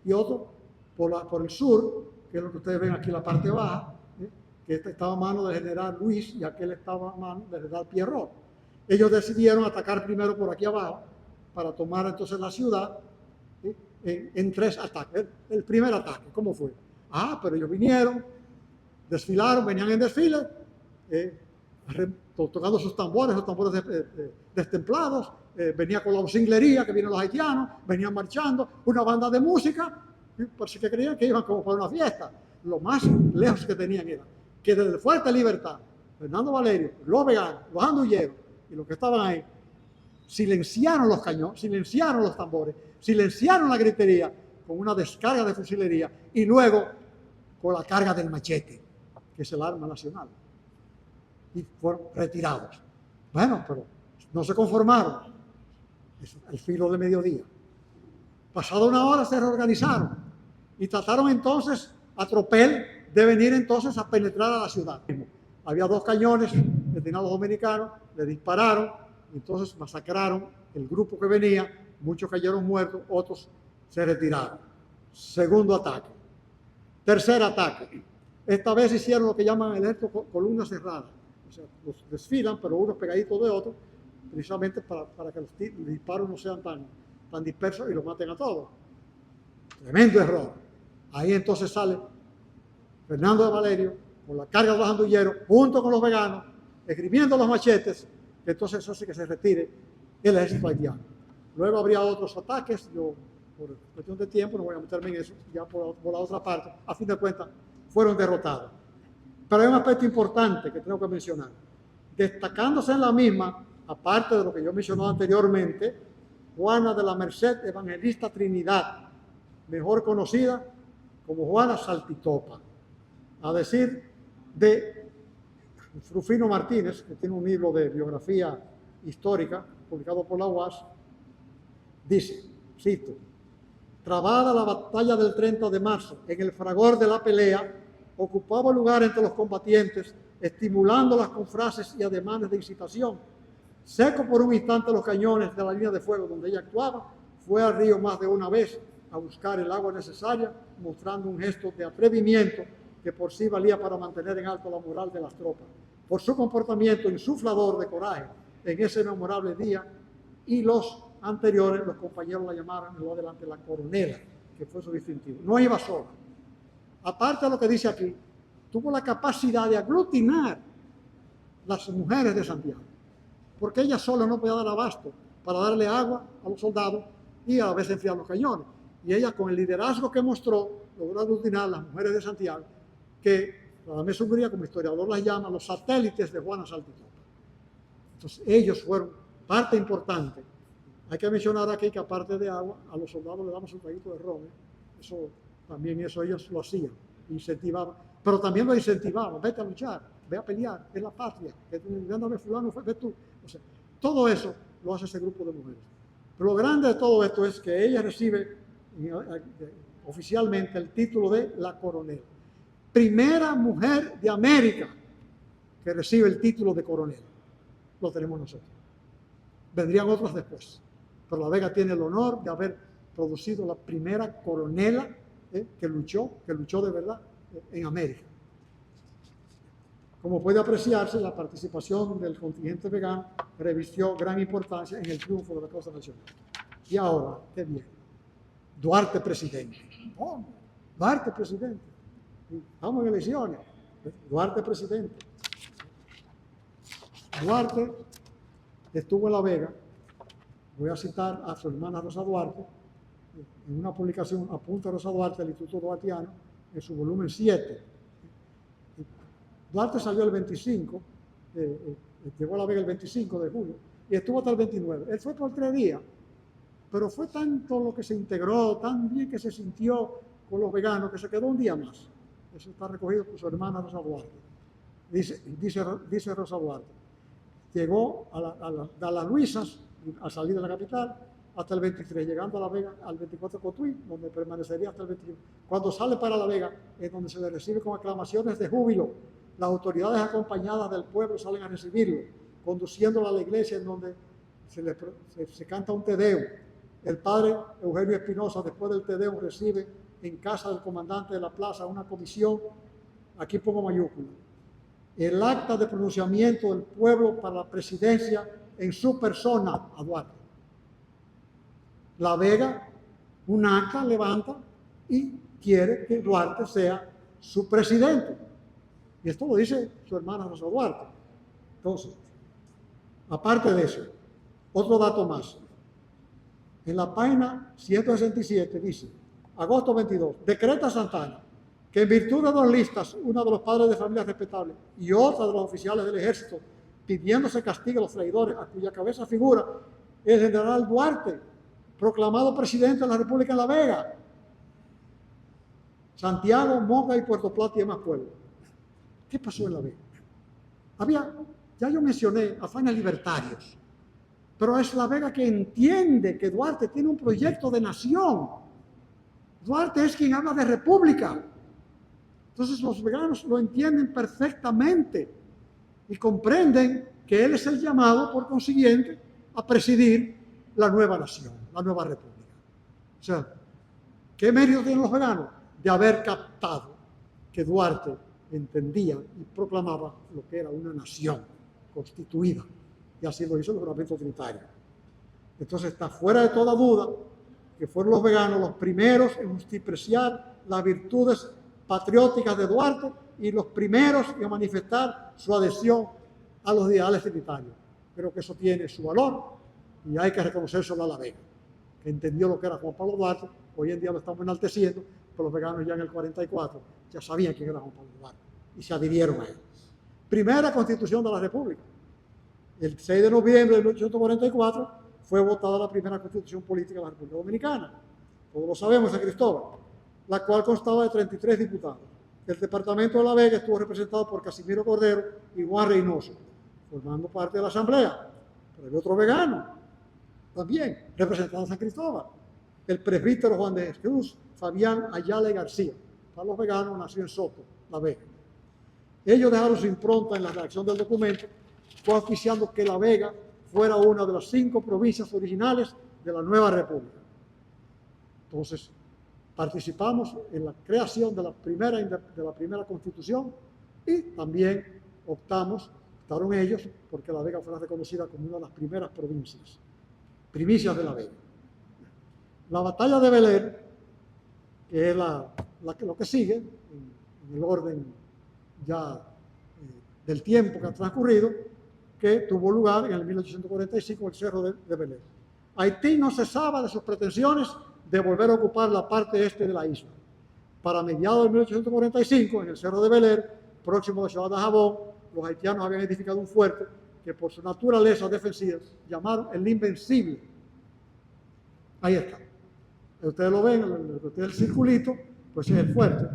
y otro por el sur, que es lo que ustedes ven aquí en la parte baja, que este estaba a mano del general Luis y aquel estaba a mano del general Pierrot. Ellos decidieron atacar primero por aquí abajo para tomar entonces la ciudad en 3 ataques. El primer ataque, ¿cómo fue? Pero ellos vinieron, desfilaron, venían en desfile, tocando sus tambores destemplados, venía con la bocinglería que vienen los haitianos, venían marchando, una banda de música, por si que creían que iban como para una fiesta. Lo más lejos que tenían era que desde el Fuerte Libertad, Fernando Valerio, los veganos, los andulleros y los que estaban ahí, silenciaron los cañones, silenciaron los tambores, silenciaron la gritería con una descarga de fusilería y luego con la carga del machete, que es el arma nacional. Y fueron retirados. Bueno, pero no se conformaron. Es el filo de mediodía. Pasada una hora se reorganizaron y trataron entonces a tropel de venir entonces a penetrar a la ciudad. Había 2 cañones destinados a los dominicanos, le dispararon, y entonces masacraron el grupo que venía, muchos cayeron muertos, otros se retiraron. Segundo ataque. Tercer ataque. Esta vez hicieron lo que llaman el ejército columna cerrada. O sea, los desfilan, pero unos pegaditos de otros, precisamente para que los disparos no sean tan dispersos y los maten a todos. Tremendo error. Ahí entonces sale Fernando de Valerio con la carga de los andulleros, junto con los veganos, esgrimiendo los machetes, que entonces hace que se retire el ejército haitiano. Luego habría otros ataques, yo por cuestión de tiempo no voy a meterme en eso, ya por la otra parte, a fin de cuentas fueron derrotados. Pero hay un aspecto importante que tengo que mencionar. Destacándose en la misma, aparte de lo que yo mencioné anteriormente, Juana de la Merced Evangelista Trinidad, mejor conocida como Juana Saltitopa, a decir de Rufino Martínez, que tiene un libro de biografía histórica publicado por la UAS, dice, cito, trabada la batalla del 30 de marzo, en el fragor de la pelea, ocupaba lugar entre los combatientes, estimulándolas con frases y ademanes de incitación. Seco por un instante los cañones de la línea de fuego donde ella actuaba, fue al río más de una vez a buscar el agua necesaria, mostrando un gesto de atrevimiento que por sí valía para mantener en alto la moral de las tropas. Por su comportamiento insuflador de coraje en ese memorable día y los anteriores los compañeros la llamaron en lo adelante la coronela, que fue su distintivo. No iba sola. Aparte de lo que dice aquí, tuvo la capacidad de aglutinar las mujeres de Santiago, porque ella sola no podía dar abasto para darle agua a los soldados y a la vez enfriar los cañones. Y ella, con el liderazgo que mostró, logró aglutinar a las mujeres de Santiago, que Radamés Umbría, como historiador, las llama los satélites de Juana Saltitopa. Entonces, ellos fueron parte importante. Hay que mencionar aquí que, aparte de agua, a los soldados le damos un traguito de ron. Eso también ellos lo hacían, incentivaban. Pero también lo incentivaban: vete a luchar, ve a pelear, es la patria, ándame fulano, ve tú. O sea, todo eso lo hace ese grupo de mujeres. Pero lo grande de todo esto es que ella recibe oficialmente el título de la coronel. Primera mujer de América que recibe el título de coronel. Lo tenemos nosotros. Vendrían otros después. Pero La Vega tiene el honor de haber producido la primera coronela que luchó de verdad en América. Como puede apreciarse, la participación del contingente vegano revistió gran importancia en el triunfo de la causa nacional. Y ahora, ¿qué viene? Duarte presidente. Oh, Duarte presidente. Vamos en elecciones. Duarte presidente. Duarte estuvo en La Vega. Voy a citar a su hermana Rosa Duarte, en una publicación, Apunta Rosa Duarte, del Instituto Duartiano, en su volumen 7. Duarte salió el 25, llegó a La Vega el 25 de julio, y estuvo hasta el 29. Él fue por 3 días, pero fue tanto lo que se integró, tan bien que se sintió con los veganos, que se quedó un día más. Eso está recogido por su hermana Rosa Duarte. Dice Rosa Duarte: llegó a las Luisas, al salir de la capital, hasta el 23, llegando a La Vega al 24 Cotuí, donde permanecería hasta el 21. Cuando sale para La Vega, es donde se le recibe con aclamaciones de júbilo. Las autoridades, acompañadas del pueblo, salen a recibirlo, conduciéndolo a la iglesia, en donde se canta un Te Deum. El padre Eugenio Espinosa, después del Te Deum, recibe en casa del comandante de la plaza una comisión, aquí pongo mayúscula, el acta de pronunciamiento del pueblo para la presidencia en su persona a Duarte. La Vega, un acta levanta y quiere que Duarte sea su presidente. Y esto lo dice su hermana Rosa Duarte. Entonces, aparte de eso, otro dato más. En la página 167 dice: agosto 22, decreta Santana que, en virtud de 2 listas, una de los padres de familia respetables y otra de los oficiales del ejército, pidiéndose castigo a los traidores, a cuya cabeza figura el general Duarte, proclamado presidente de la República en La Vega, Santiago, Moca y Puerto Plata y demás pueblos. ¿Qué pasó en La Vega? Ya yo mencioné afanes libertarios, pero es La Vega que entiende que Duarte tiene un proyecto de nación. Duarte es quien habla de república. Entonces los veganos lo entienden perfectamente y comprenden que él es el llamado, por consiguiente, a presidir la nueva nación, la nueva república. O sea, ¿qué mérito tienen los veganos? De haber captado que Duarte entendía y proclamaba lo que era una nación constituida, y así lo hizo el juramento trinitario. Entonces está fuera de toda duda que fueron los veganos los primeros en justipreciar las virtudes patrióticas de Duarte y los primeros en manifestar su adhesión a los ideales trinitarios. Creo que eso tiene su valor y hay que reconocérselo a La Vega, que entendió lo que era Juan Pablo Duarte. Hoy en día lo estamos enalteciendo, pero los veganos ya en el 44 ya sabían quién era Juan Pablo Duarte y se adhirieron a él. Primera Constitución de la República. El 6 de noviembre de 1844 fue votada la primera Constitución política de la República Dominicana. Todos lo sabemos, de Cristóbal, la cual constaba de 33 diputados. El departamento de La Vega estuvo representado por Casimiro Cordero y Juan Reynoso, formando parte de la asamblea. Pero hay otro vegano también, representando a San Cristóbal, el presbítero Juan de Jesús Fabián Ayala y García. Para los veganos, nació en Soto, La Vega. Ellos dejaron su impronta en la redacción del documento, oficiando que La Vega fuera una de las 5 provincias originales de la nueva república. Entonces, participamos en la creación de la primera constitución y también optaron ellos porque La Vega fuera reconocida como una de las primeras provincias. primicias de la Vega. La batalla de Bel-Air, que es lo que sigue, en el orden ya del tiempo que ha transcurrido, que tuvo lugar en el 1845 en el cerro de Bel-Air. Haití no cesaba de sus pretensiones de volver a ocupar la parte este de la isla. Para mediados de 1845, en el cerro de Bel-Air, próximo a la ciudad de Dajabón, los haitianos habían edificado un fuerte que por su naturaleza defensiva llamaron el Invencible. Ahí está. Ustedes lo ven, el circulito, pues es el fuerte.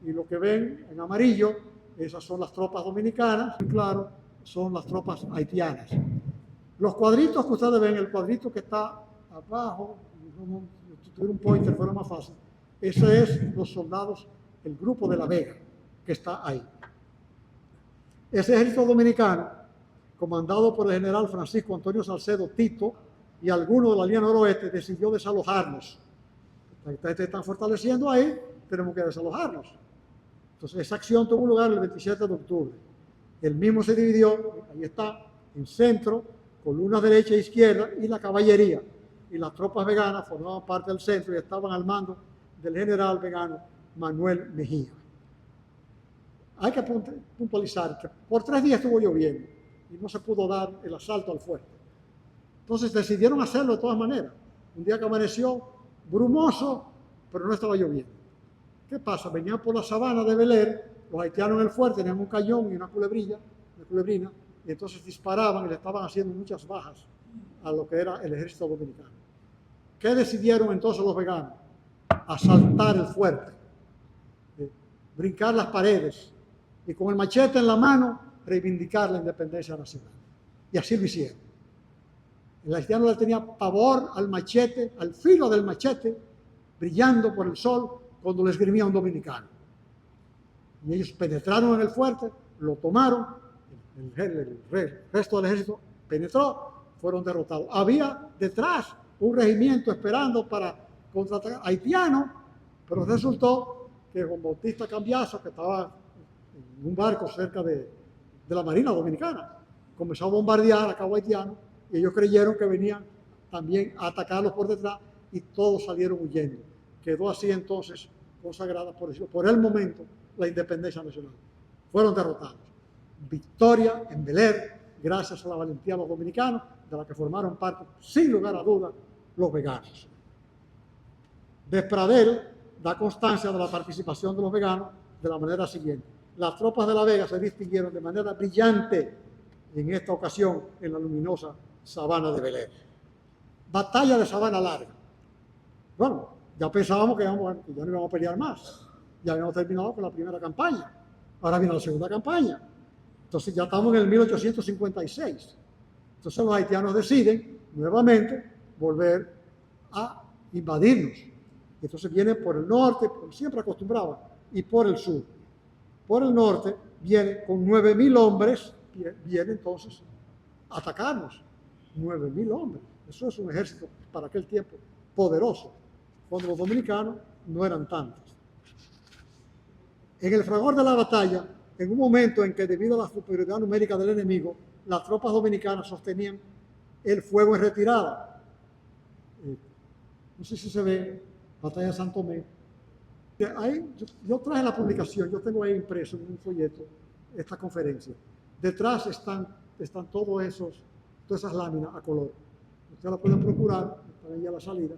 Y lo que ven en amarillo, esas son las tropas dominicanas, y claro, son las tropas haitianas. Los cuadritos que ustedes ven, el cuadrito que está abajo, si tuviera un pointer fuera más fácil, ese es los soldados, el grupo de la Vega, que está ahí. Ese ejército dominicano, comandado por el general Francisco Antonio Salcedo Tito y algunos de la línea noroeste, decidió desalojarnos. Ustedes están fortaleciendo ahí, tenemos que desalojarnos. Entonces, esa acción tuvo lugar el 27 de octubre. El mismo se dividió, ahí está, en centro, columnas derecha e izquierda, y la caballería. Y las tropas veganas formaban parte del centro y estaban al mando del general vegano Manuel Mejía. Hay que puntualizar que por 3 días estuvo lloviendo y no se pudo dar el asalto al fuerte. Entonces decidieron hacerlo de todas maneras. Un día que amaneció brumoso, pero no estaba lloviendo. ¿Qué pasa? Venían por la sabana de Bel-Air, los haitianos en el fuerte tenían un cañón y una culebrina, y entonces disparaban y le estaban haciendo muchas bajas a lo que era el ejército dominicano. ¿Qué decidieron entonces los veganos? Asaltar el fuerte, brincar las paredes y con el machete en la mano reivindicar la independencia nacional. Y así lo hicieron. El haitiano le tenía pavor al machete, al filo del machete, brillando por el sol cuando le esgrimía un dominicano. Y ellos penetraron en el fuerte, lo tomaron, el resto del ejército penetró, fueron derrotados. Había detrás un regimiento esperando para contraatacar haitiano, pero resultó que Juan Bautista Cambiaso, que estaba en un barco cerca de la Marina Dominicana, comenzó a bombardear a cabo haitiano y ellos creyeron que venían también a atacarlos por detrás y todos salieron huyendo. Quedó así entonces consagrada, por el momento, la independencia nacional. Fueron derrotados. Victoria en Bel-Air, gracias a la valentía de los dominicanos, de la que formaron parte, sin lugar a dudas, los veganos. Despradel da constancia de la participación de los veganos de la manera siguiente. Las tropas de la Vega se distinguieron de manera brillante en esta ocasión en la luminosa sabana de Bel-Air. Batalla de Sabana Larga. Bueno, ya pensábamos que ya no íbamos a pelear más. Ya habíamos terminado con la primera campaña. Ahora viene la segunda campaña. Entonces ya estamos en el 1856. Entonces los haitianos deciden nuevamente volver a invadirnos. Entonces vienen por el norte, como siempre acostumbraban, y por el sur. Por el norte vienen con 9.000 hombres, viene entonces a atacarnos. 9.000 hombres. Eso es un ejército para aquel tiempo poderoso, cuando los dominicanos no eran tantos. En el fragor de la batalla, en un momento en que debido a la superioridad numérica del enemigo, las tropas dominicanas sostenían el fuego en retirada. No sé si se ve, batalla de San Tomé. Ahí, yo traje la publicación, yo tengo ahí impreso en un folleto esta conferencia. Detrás están todas esas láminas a color. Ustedes la pueden procurar, están ahí a la salida,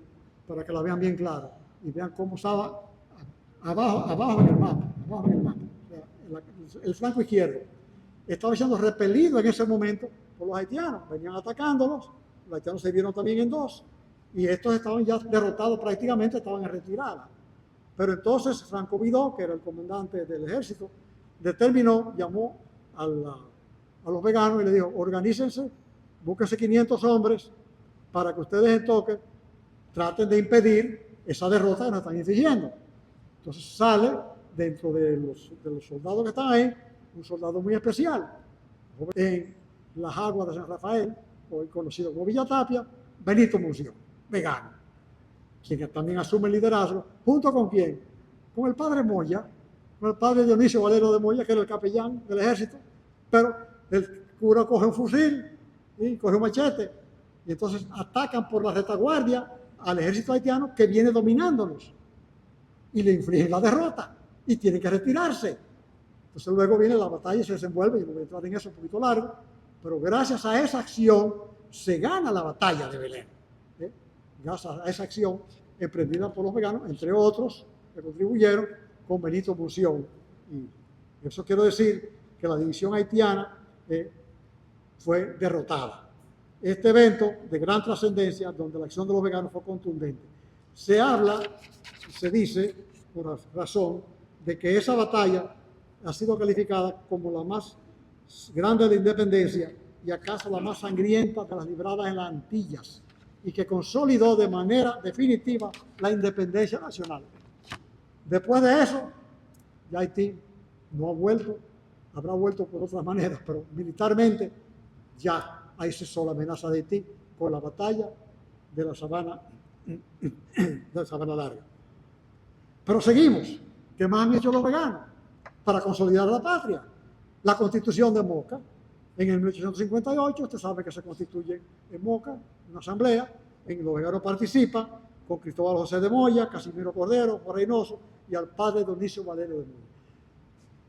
para que la vean bien clara y vean cómo estaba abajo en el mapa. O sea, el flanco izquierdo estaba siendo repelido en ese momento por los haitianos. Venían atacándolos, los haitianos se vieron también en dos y estos estaban ya derrotados prácticamente, estaban en retirada. Pero entonces Franco Vidó, que era el comandante del ejército, determinó, llamó a los veganos y le dijo: organícense, búsquense 500 hombres para que ustedes en toque traten de impedir esa derrota que nos están infligiendo. Entonces sale dentro de los soldados que están ahí un soldado muy especial en las aguas de San Rafael, hoy conocido como Villa Tapia, Benito Munción, vegano, quien también asume el liderazgo, junto con quién, con el padre Moya, con el padre Dionisio Valero de Moya, que era el capellán del ejército, pero el cura coge un fusil y coge un machete Y entonces atacan por la retaguardia al ejército haitiano que viene dominándolos y le infligen la derrota y tienen que retirarse. Entonces luego viene la batalla y se desenvuelve, y no voy a entrar en eso un poquito largo, pero gracias a esa acción se gana la batalla de Belén. Gracias a esa acción emprendida por los veganos, entre otros, que contribuyeron con Benito Munción. Y eso quiero decir que la división haitiana fue derrotada. Este evento de gran trascendencia, donde la acción de los veganos fue contundente, se habla, se dice, por razón, de que esa batalla ha sido calificada como la más grande de independencia y acaso la más sangrienta de las libradas en las Antillas, y que consolidó de manera definitiva la independencia nacional. Después de eso, ya Haití no ha vuelto, habrá vuelto por otras maneras, pero militarmente ya ahí cesó la amenaza de Haití con la batalla de la Sabana Larga. Pero seguimos. ¿Qué más han hecho los veganos para consolidar la patria? La Constitución de Moca. En el 1858, usted sabe que se constituye en Moca una asamblea, en los veganos participan con Cristóbal José de Moya, Casimiro Cordero, Juan Reynoso y al padre Dionisio Valerio de Moya.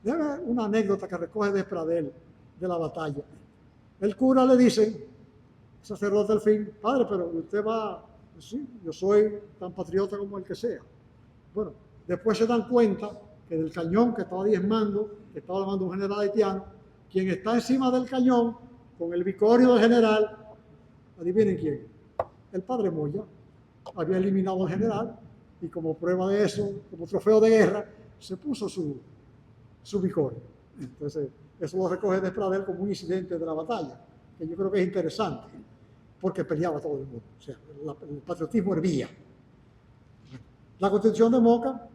Debe haber una anécdota que recoge de Pradel de la batalla. El cura le dice, sacerdote al fin, padre, pero usted va, sí, yo soy tan patriota como el que sea. Bueno, después se dan cuenta que del cañón que estaba diezmando, que estaba armando un general haitiano, quien está encima del cañón con el bicornio del general, adivinen quién, el padre Moya. Había eliminado al general y como prueba de eso, como trofeo de guerra, se puso su bicornio. Entonces, eso lo recoge de Pradel como un incidente de la batalla, que yo creo que es interesante, porque peleaba todo el mundo. O sea, el patriotismo hervía. La Constitución de Moca,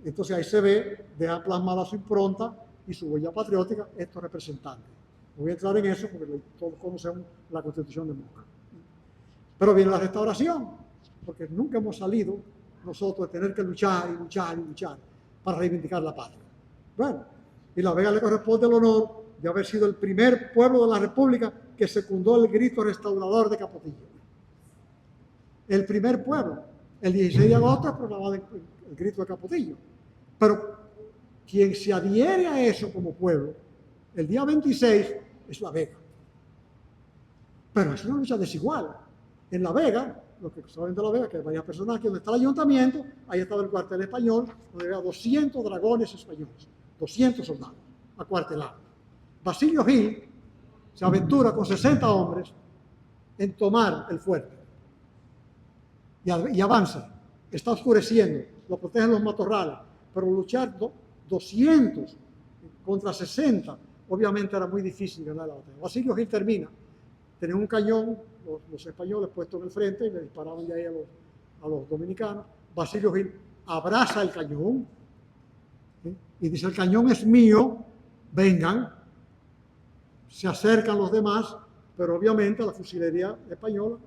entonces ahí se ve, deja plasmada su impronta y su huella patriótica estos representantes. No voy a entrar en eso porque todos conocemos la Constitución de Moca. Pero viene la restauración, porque nunca hemos salido nosotros de tener que luchar y luchar y luchar para reivindicar la patria. Bueno, y La Vega le corresponde el honor de haber sido el primer pueblo de la República que secundó el grito restaurador de Capotillo. El primer pueblo. El 16 de agosto es proclamado el grito de Capotillo. Pero quien se adhiere a eso como pueblo, el día 26 es La Vega. Pero es una lucha desigual. En La Vega, lo que saben de La Vega, que hay varias personas aquí donde está el ayuntamiento, ahí estaba el cuartel español, donde había 200 dragones españoles, 200 soldados acuartelados. Basilio Gil se aventura con 60 hombres en tomar el fuerte. Y avanza. Está oscureciendo, lo protegen los matorrales, pero luchar 200 contra 60, obviamente era muy difícil ganar la batalla. Basilio Gil termina, tenía un cañón, los españoles puestos en el frente, y le disparaban de ahí a los dominicanos. Basilio Gil abraza el cañón, ¿sí? Y dice, el cañón es mío, vengan. Se acercan los demás, pero obviamente la fusilería española,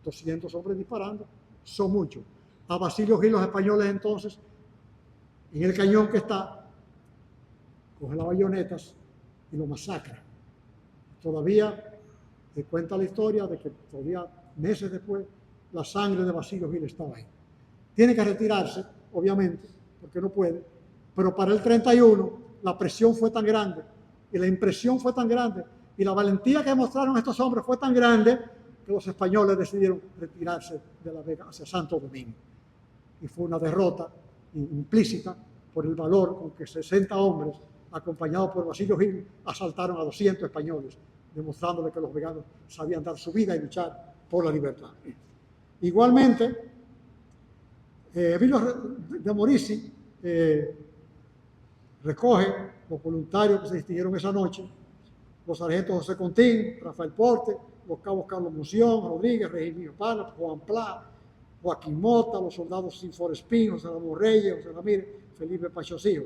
200 hombres disparando, son muchos. A Basilio Gil los españoles entonces, en el cañón que está, cogen las bayonetas y lo masacran. Todavía te cuenta la historia de que todavía meses después la sangre de Basilio Gil estaba ahí. Tiene que retirarse, obviamente, porque no puede, pero para el 31 la presión fue tan grande y la impresión fue tan grande y la valentía que mostraron estos hombres fue tan grande que los españoles decidieron retirarse de La Vega hacia Santo Domingo. Y fue una derrota implícita por el valor con que 60 hombres, acompañados por Basilio Gil, asaltaron a 200 españoles, demostrándole que los veganos sabían dar su vida y luchar por la libertad. Igualmente, Emilio de Morici recoge los voluntarios que se distinguieron esa noche, los sargentos José Contín, Rafael Porte, los cabos Carlos Munción, Rodríguez, Regimio Pala, Juan Pla, Joaquín Mota, los soldados Sinfor Espín, José Ramón Reyes, José Ramírez, Felipe Pachocillo.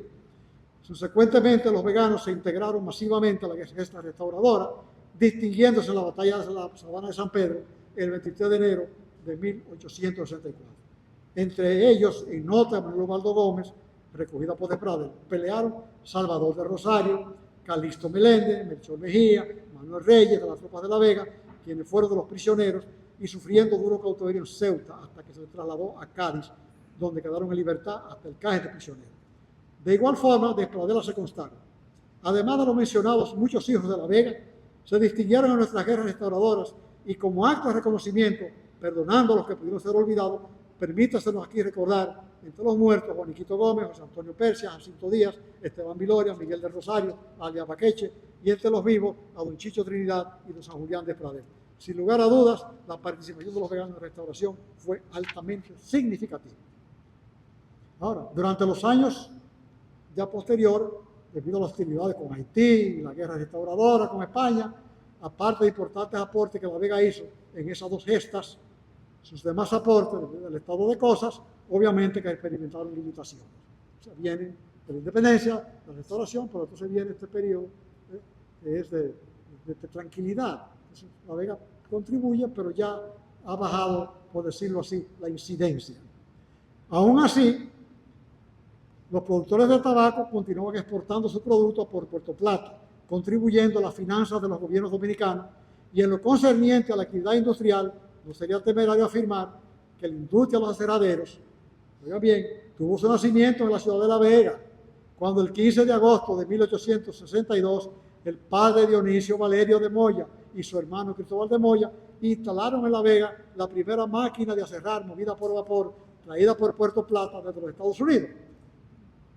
Subsecuentemente, los veganos se integraron masivamente a la gesta restauradora, distinguiéndose en la batalla de la Sabana de San Pedro el 23 de enero de 1864. Entre ellos, en nota de Manuel Osvaldo Gómez, recogida por de Pradel, pelearon Salvador de Rosario, Calixto Meléndez, Melchor Mejía, Manuel Reyes de las tropas de La Vega quienes fueron de los prisioneros y sufriendo duro cautiverio en Ceuta hasta que se trasladó a Cádiz, donde quedaron en libertad hasta el caje de prisioneros. De igual forma, de Pradela se constaron. Además de los mencionados muchos hijos de la Vega, se distinguieron en nuestras guerras restauradoras y como acto de reconocimiento, perdonando a los que pudieron ser olvidados, permítasenos aquí recordar entre los muertos Juaniquito Gómez, José Antonio Persia, Jacinto Díaz, Esteban Viloria, Miguel del Rosario, alias Baqueche, y entre los vivos a don Chicho Trinidad y don San Julián de Pradera. Sin lugar a dudas, la participación de los veganos en la restauración fue altamente significativa. Ahora, durante los años ya posterior, debido a las hostilidades con Haití, la guerra restauradora con España, aparte de importantes aportes que la Vega hizo en esas dos gestas, sus demás aportes del estado de cosas, obviamente que experimentaron limitaciones. O sea, viene de la independencia, la restauración, pero entonces viene este periodo que es de tranquilidad. Entonces, la Vega contribuye, pero ya ha bajado, por decirlo así, la incidencia. Aún así, los productores de tabaco continúan exportando su producto por Puerto Plata, contribuyendo a las finanzas de los gobiernos dominicanos, y en lo concerniente a la actividad industrial, no sería temerario afirmar que la industria de los aceraderos, oiga bien, tuvo su nacimiento en la ciudad de La Vega, cuando el 15 de agosto de 1862, el padre Dionisio Valerio de Moya y su hermano Cristóbal de Moya instalaron en La Vega la primera máquina de aserrar movida por vapor, traída por Puerto Plata desde los Estados Unidos.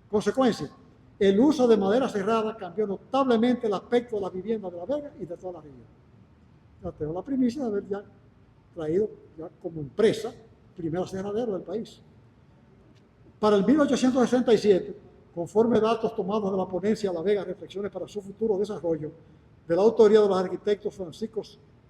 Consecuencia, el uso de madera cerrada cambió notablemente el aspecto de la vivienda de La Vega y de toda la región. Ya tengo la primicia de haber ya traído ya como empresa primer aserradero del país. Para el 1867, conforme datos tomados de la ponencia La Vega, Reflexiones para su futuro desarrollo, de la autoría de los arquitectos Francisco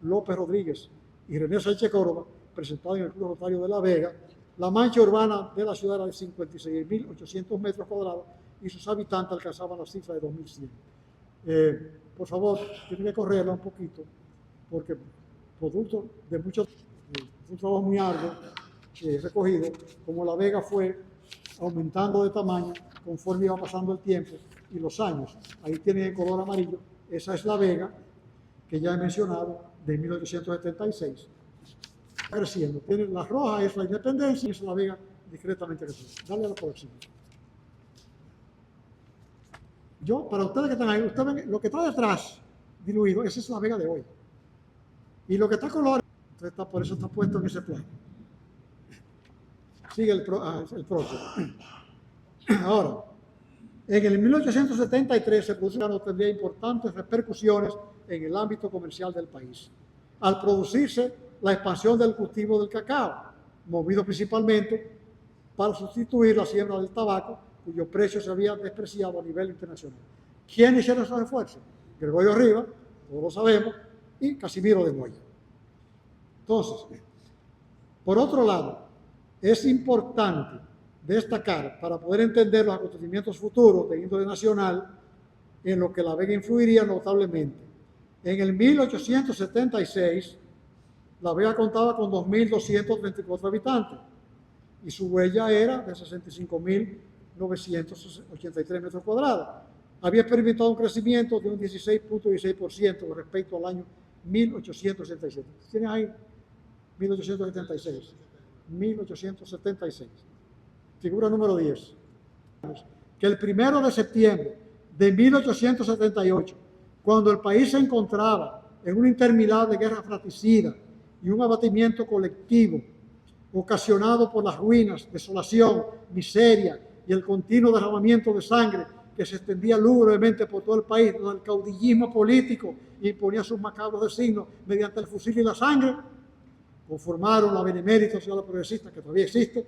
López Rodríguez y René Sánchez Córdoba, presentado en el Club Rotario de La Vega, la mancha urbana de la ciudad era de 56.800 metros cuadrados y sus habitantes alcanzaban la cifra de 2.100. Por favor, tienen que correrla un poquito, porque producto de un trabajo muy arduo recogido, como La Vega fue aumentando de tamaño conforme iba pasando el tiempo y los años. Ahí tienen el color amarillo, esa es La Vega, que ya he mencionado, de 1876. Creciendo. Tiene la roja, es la independencia, y es La Vega discretamente creciendo. Dale a la próxima. Yo, para ustedes que están ahí, ustedes ven lo que está detrás, diluido, esa es La Vega de hoy. Y lo que está color, por eso está puesto en ese plano. Sigue el próximo. Ahora, en el 1873 se produjo tendría importantes repercusiones en el ámbito comercial del país, al producirse la expansión del cultivo del cacao, movido principalmente para sustituir la siembra del tabaco, cuyo precio se había despreciado a nivel internacional. ¿Quiénes hicieron esos esfuerzos? Gregorio Rivas, todos lo sabemos, y Casimiro de Moya. Entonces, por otro lado, es importante destacar, para poder entender los acontecimientos futuros de índole nacional, en lo que La Vega influiría notablemente. En el 1876, La Vega contaba con 2.234 habitantes y su huella era de 65.983 metros cuadrados. Había experimentado un crecimiento de un 16.16% respecto al año 1877. ¿Tienes ahí? 1876. 1876. Figura número 10. Que el 1 de septiembre de 1878, cuando el país se encontraba en una interminable guerra fratricida y un abatimiento colectivo ocasionado por las ruinas, desolación, miseria y el continuo derramamiento de sangre que se extendía lúgubremente por todo el país, donde el caudillismo político imponía sus macabros designios mediante el fusil y la sangre, conformaron la Benemérita Sociedad Progresista, que todavía existe,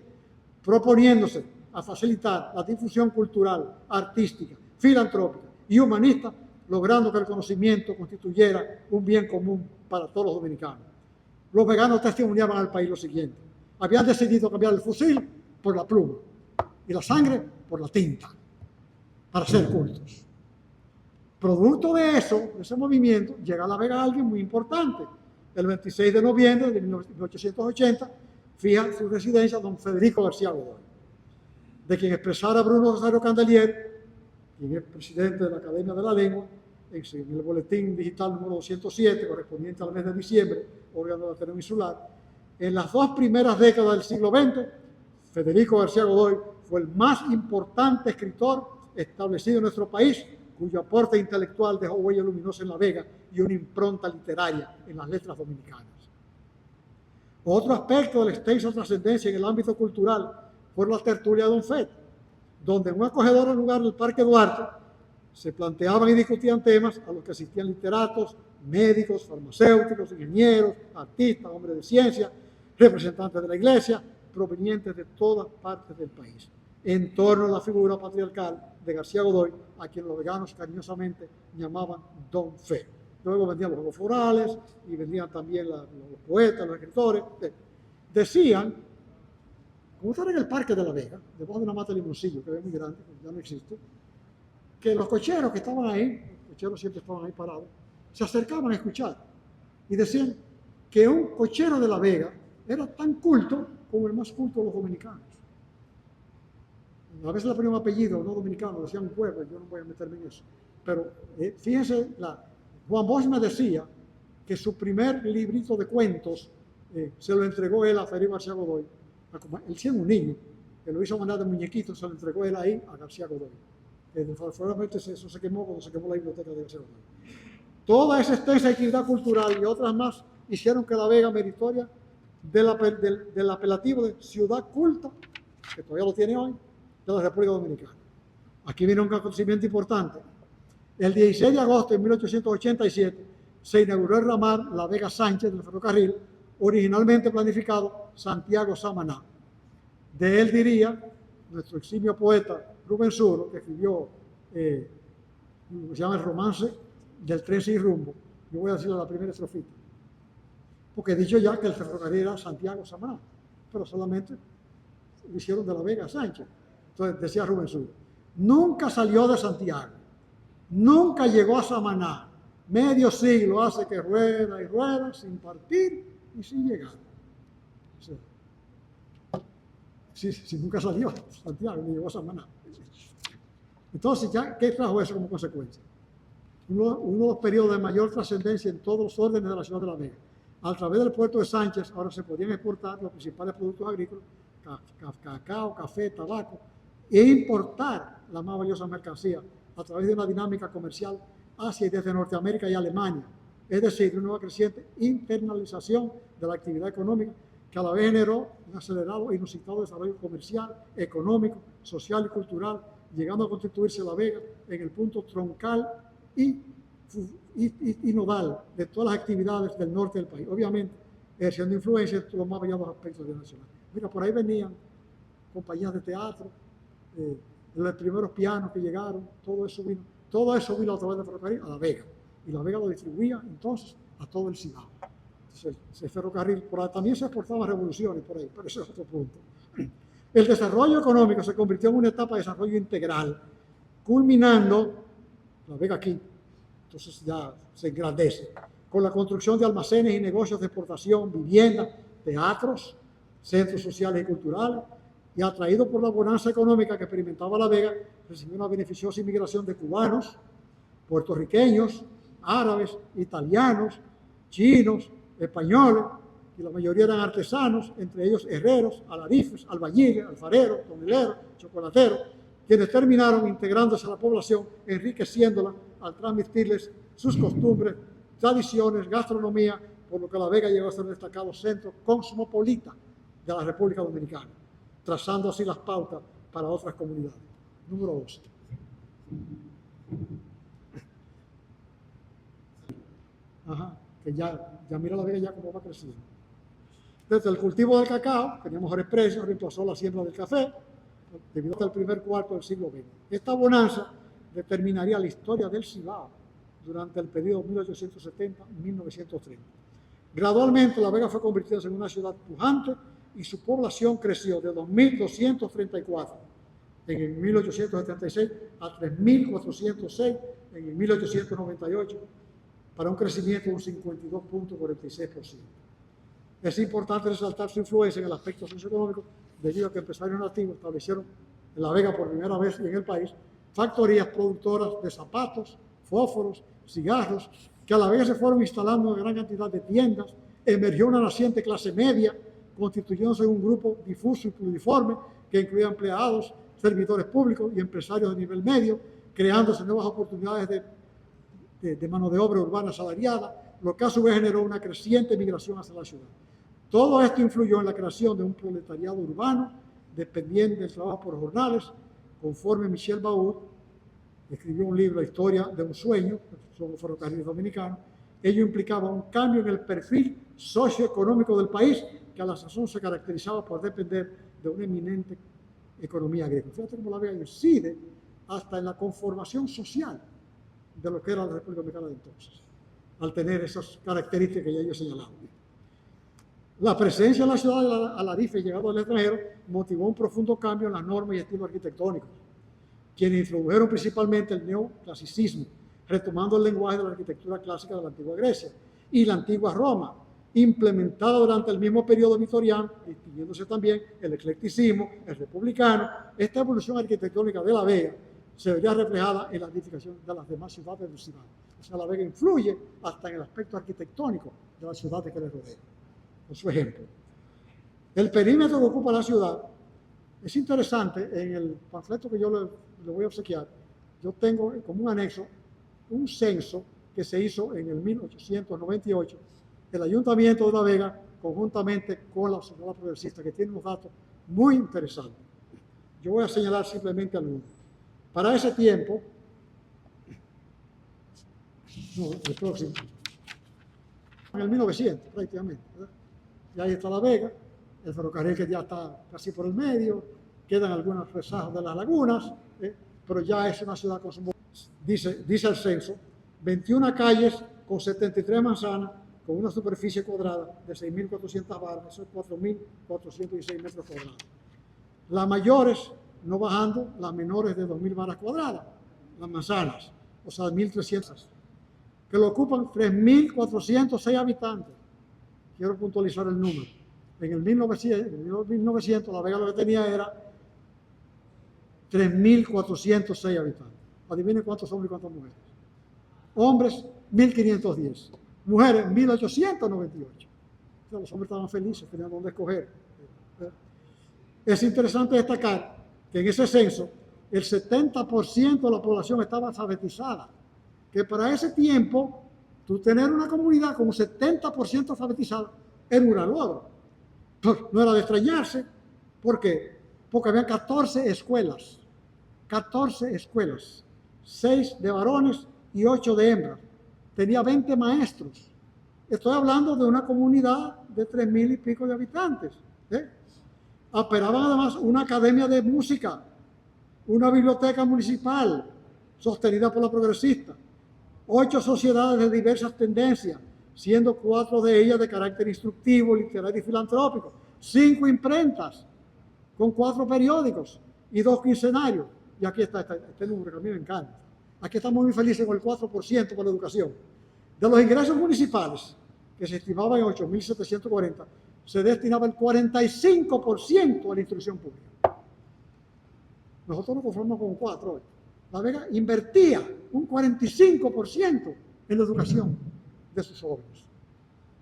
proponiéndose a facilitar la difusión cultural, artística, filantrópica y humanista, logrando que el conocimiento constituyera un bien común para todos los dominicanos. Los veganos testimoniaban al país lo siguiente: habían decidido cambiar el fusil por la pluma y la sangre por la tinta para ser cultos. Producto de eso, de ese movimiento, llega a La Vega alguien muy importante. El 26 de noviembre de 1880 fija su residencia don Federico García Godoy, de quien expresara Bruno Rosario Candelier, quien es presidente de la Academia de la Lengua, en el boletín digital número 207, correspondiente al mes de diciembre, órgano de la Ateneo Insular, en las 2 primeras décadas del siglo XX, Federico García Godoy fue el más importante escritor establecido en nuestro país, cuyo aporte intelectual dejó huella luminosa en La Vega y una impronta literaria en las letras dominicanas. Otro aspecto de la extensa trascendencia en el ámbito cultural fue la tertulia de Don Fet, donde en un acogedor lugar del Parque Duarte se planteaban y discutían temas a los que asistían literatos, médicos, farmacéuticos, ingenieros, artistas, hombres de ciencia, representantes de la iglesia, provenientes de todas partes del país, en torno a la figura patriarcal de García Godoy, a quien los veganos cariñosamente llamaban Don Fe. Luego vendían los juegos florales y vendían también los poetas, los escritores. Decían, como están en el Parque de La Vega, debajo de una mata de limoncillo, que es muy grande, que ya no existe, que los cocheros que estaban ahí, los cocheros siempre estaban ahí parados, se acercaban a escuchar y decían que un cochero de La Vega era tan culto como el más culto de los dominicanos. A veces le ponían un apellido, no dominicano, decían un pueblo, yo no voy a meterme en eso. Pero fíjense, Juan Bosch me decía que su primer librito de cuentos se lo entregó él a Federico García Godoy. Él siendo un niño, que lo hizo a manera de muñequito, se lo entregó él ahí a García Godoy. Desafortunadamente eso se quemó cuando se quemó la biblioteca de García Godoy. Toda esa extensa actividad cultural y otras más hicieron que La Vega meritoria del apelativo de ciudad culta, que todavía lo tiene hoy, de la República Dominicana. Aquí viene un acontecimiento importante. El 16 de agosto de 1887 se inauguró el ramal La Vega Sánchez del ferrocarril, originalmente planificado Santiago-Samaná. De él diría nuestro eximio poeta Rubén Suro, que escribió lo que se llama el romance del tren sin rumbo. Yo voy a decirle la primera estrofita. Porque he dicho ya que el ferrocarril era Santiago-Samaná, pero solamente lo hicieron de La Vega Sánchez. Entonces decía Rubén Suro, nunca salió de Santiago, nunca llegó a Samaná, medio siglo hace que rueda y rueda sin partir y sin llegar. O sea, si nunca salió de Santiago ni llegó a Samaná. Entonces, ¿qué trajo eso como consecuencia? Uno de los periodos de mayor trascendencia en todos los órdenes de la ciudad de La Vega. A través del puerto de Sánchez ahora se podían exportar los principales productos agrícolas, cacao, café, tabaco, e importar la más valiosa mercancía a través de una dinámica comercial hacia y desde Norteamérica y Alemania, es decir, de una nueva creciente internalización de la actividad económica que a la vez generó un acelerado e inusitado desarrollo comercial, económico, social y cultural, llegando a constituirse La Vega en el punto troncal y nodal de todas las actividades del norte del país, obviamente ejerciendo influencia en los más variados aspectos de la nacional. Mira, por ahí venían compañías de teatro, los primeros pianos que llegaron, todo eso vino a través del ferrocarril a La Vega, y La Vega lo distribuía entonces a todo el Cibao. Entonces, ese ferrocarril, por ahí, también se exportaban revoluciones por ahí, pero ese es otro punto. El desarrollo económico se convirtió en una etapa de desarrollo integral, culminando, La Vega aquí, entonces ya se engrandece, con la construcción de almacenes y negocios de exportación, viviendas, teatros, centros sociales y culturales, y atraído por la bonanza económica que experimentaba La Vega, recibió una beneficiosa inmigración de cubanos, puertorriqueños, árabes, italianos, chinos, españoles, y la mayoría eran artesanos, entre ellos herreros, alarifes, albañiles, alfareros, toneleros, chocolateros, quienes terminaron integrándose a la población, enriqueciéndola al transmitirles sus costumbres, tradiciones, gastronomía, por lo que La Vega llegó a ser un destacado centro cosmopolita de la República Dominicana, trazando así las pautas para otras comunidades. Número 12. Que ya mira La Vega ya cómo va creciendo. Desde el cultivo del cacao, tenía mejores precios, reemplazó la siembra del café, debido hasta el primer cuarto del siglo XX. Esta bonanza determinaría la historia del Cibao durante el periodo 1870-1930. Gradualmente, La Vega fue convirtiéndose en una ciudad pujante y su población creció de 2.234 en el 1876 a 3.406 en el 1898, para un crecimiento de un 52.46%. Es importante resaltar su influencia en el aspecto socioeconómico, debido a que empresarios nativos establecieron en La Vega por primera vez en el país factorías productoras de zapatos, fósforos, cigarros, que a la vez se fueron instalando una gran cantidad de tiendas, emergió una naciente clase media, constituyéndose un grupo difuso y pluriforme que incluía empleados, servidores públicos y empresarios de nivel medio, creándose nuevas oportunidades de mano de obra urbana asalariada, lo que a su vez generó una creciente migración hacia la ciudad. Todo esto influyó en la creación de un proletariado urbano dependiente del trabajo por jornales, conforme Michel Baur escribió un libro, La historia de un sueño, son los ferrocarriles dominicanos. Ello implicaba un cambio en el perfil socioeconómico del país, que a la sazón se caracterizaba por depender de una eminente economía agrícola. Fíjate cómo la Vega incide hasta en la conformación social de lo que era la República Dominicana de entonces, al tener esas características que ya yo señalaba. La presencia de la ciudad de Alarife, llegado del extranjero, motivó un profundo cambio en las normas y estilos arquitectónicos, quienes introdujeron principalmente el neoclasicismo, retomando el lenguaje de la arquitectura clásica de la antigua Grecia y la antigua Roma, implementada durante el mismo periodo victoriano, distinguiéndose también el eclecticismo, el republicano. Esta evolución arquitectónica de La Vega se vería reflejada en la edificación de las demás ciudades del Cibao. O sea, La Vega influye hasta en el aspecto arquitectónico de las ciudades que le rodean. Por su ejemplo, el perímetro que ocupa la ciudad es interesante. En el panfleto que yo le voy a obsequiar, yo tengo como un anexo un censo que se hizo en el 1898, el Ayuntamiento de La Vega, conjuntamente con la Sociedad Progresista, que tiene unos datos muy interesantes. Yo voy a señalar simplemente algunos. Para ese tiempo, el próximo, en el 1900 prácticamente, ¿verdad? Y ahí está La Vega, el ferrocarril que ya está casi por el medio, quedan algunos rezagos de las lagunas, pero ya es una ciudad con su... Dice el censo, 21 calles con 73 manzanas, con una superficie cuadrada de 6.400 barras, eso es 4.416 metros cuadrados. Las mayores, no bajando, las menores de 2.000 barras cuadradas, las manzanas, o sea, 1.300, que lo ocupan 3.406 habitantes. Quiero puntualizar el número. En el 1900 La Vega lo que tenía era 3.406 habitantes. Adivinen cuántos hombres y cuántas mujeres. Hombres, 1.510. Mujeres, 1.898. O sea, los hombres estaban felices, tenían dónde escoger. Es interesante destacar que en ese censo el 70% de la población estaba alfabetizada. Que para ese tiempo, tú tener una comunidad con un 70% alfabetizada era un gran logro. No era de extrañarse. ¿Por qué? Porque había 14 escuelas. 14 escuelas. 6 de varones y 8 de hembras. Tenía 20 maestros. Estoy hablando de una comunidad de 3.000 y pico de habitantes. Operaban además una academia de música, una biblioteca municipal sostenida por la Progresista, 8 sociedades de diversas tendencias, siendo 4 de ellas de carácter instructivo, literario y filantrópico, 5 imprentas con 4 periódicos y 2 quincenarios. Y aquí está este número que a mí me encanta. Aquí estamos muy felices con el 4% por la educación. De los ingresos municipales, que se estimaban en 8.740, se destinaba el 45% a la instrucción pública. Nosotros nos conformamos con 4 hoy. La Vega invertía un 45% en la educación de sus jóvenes.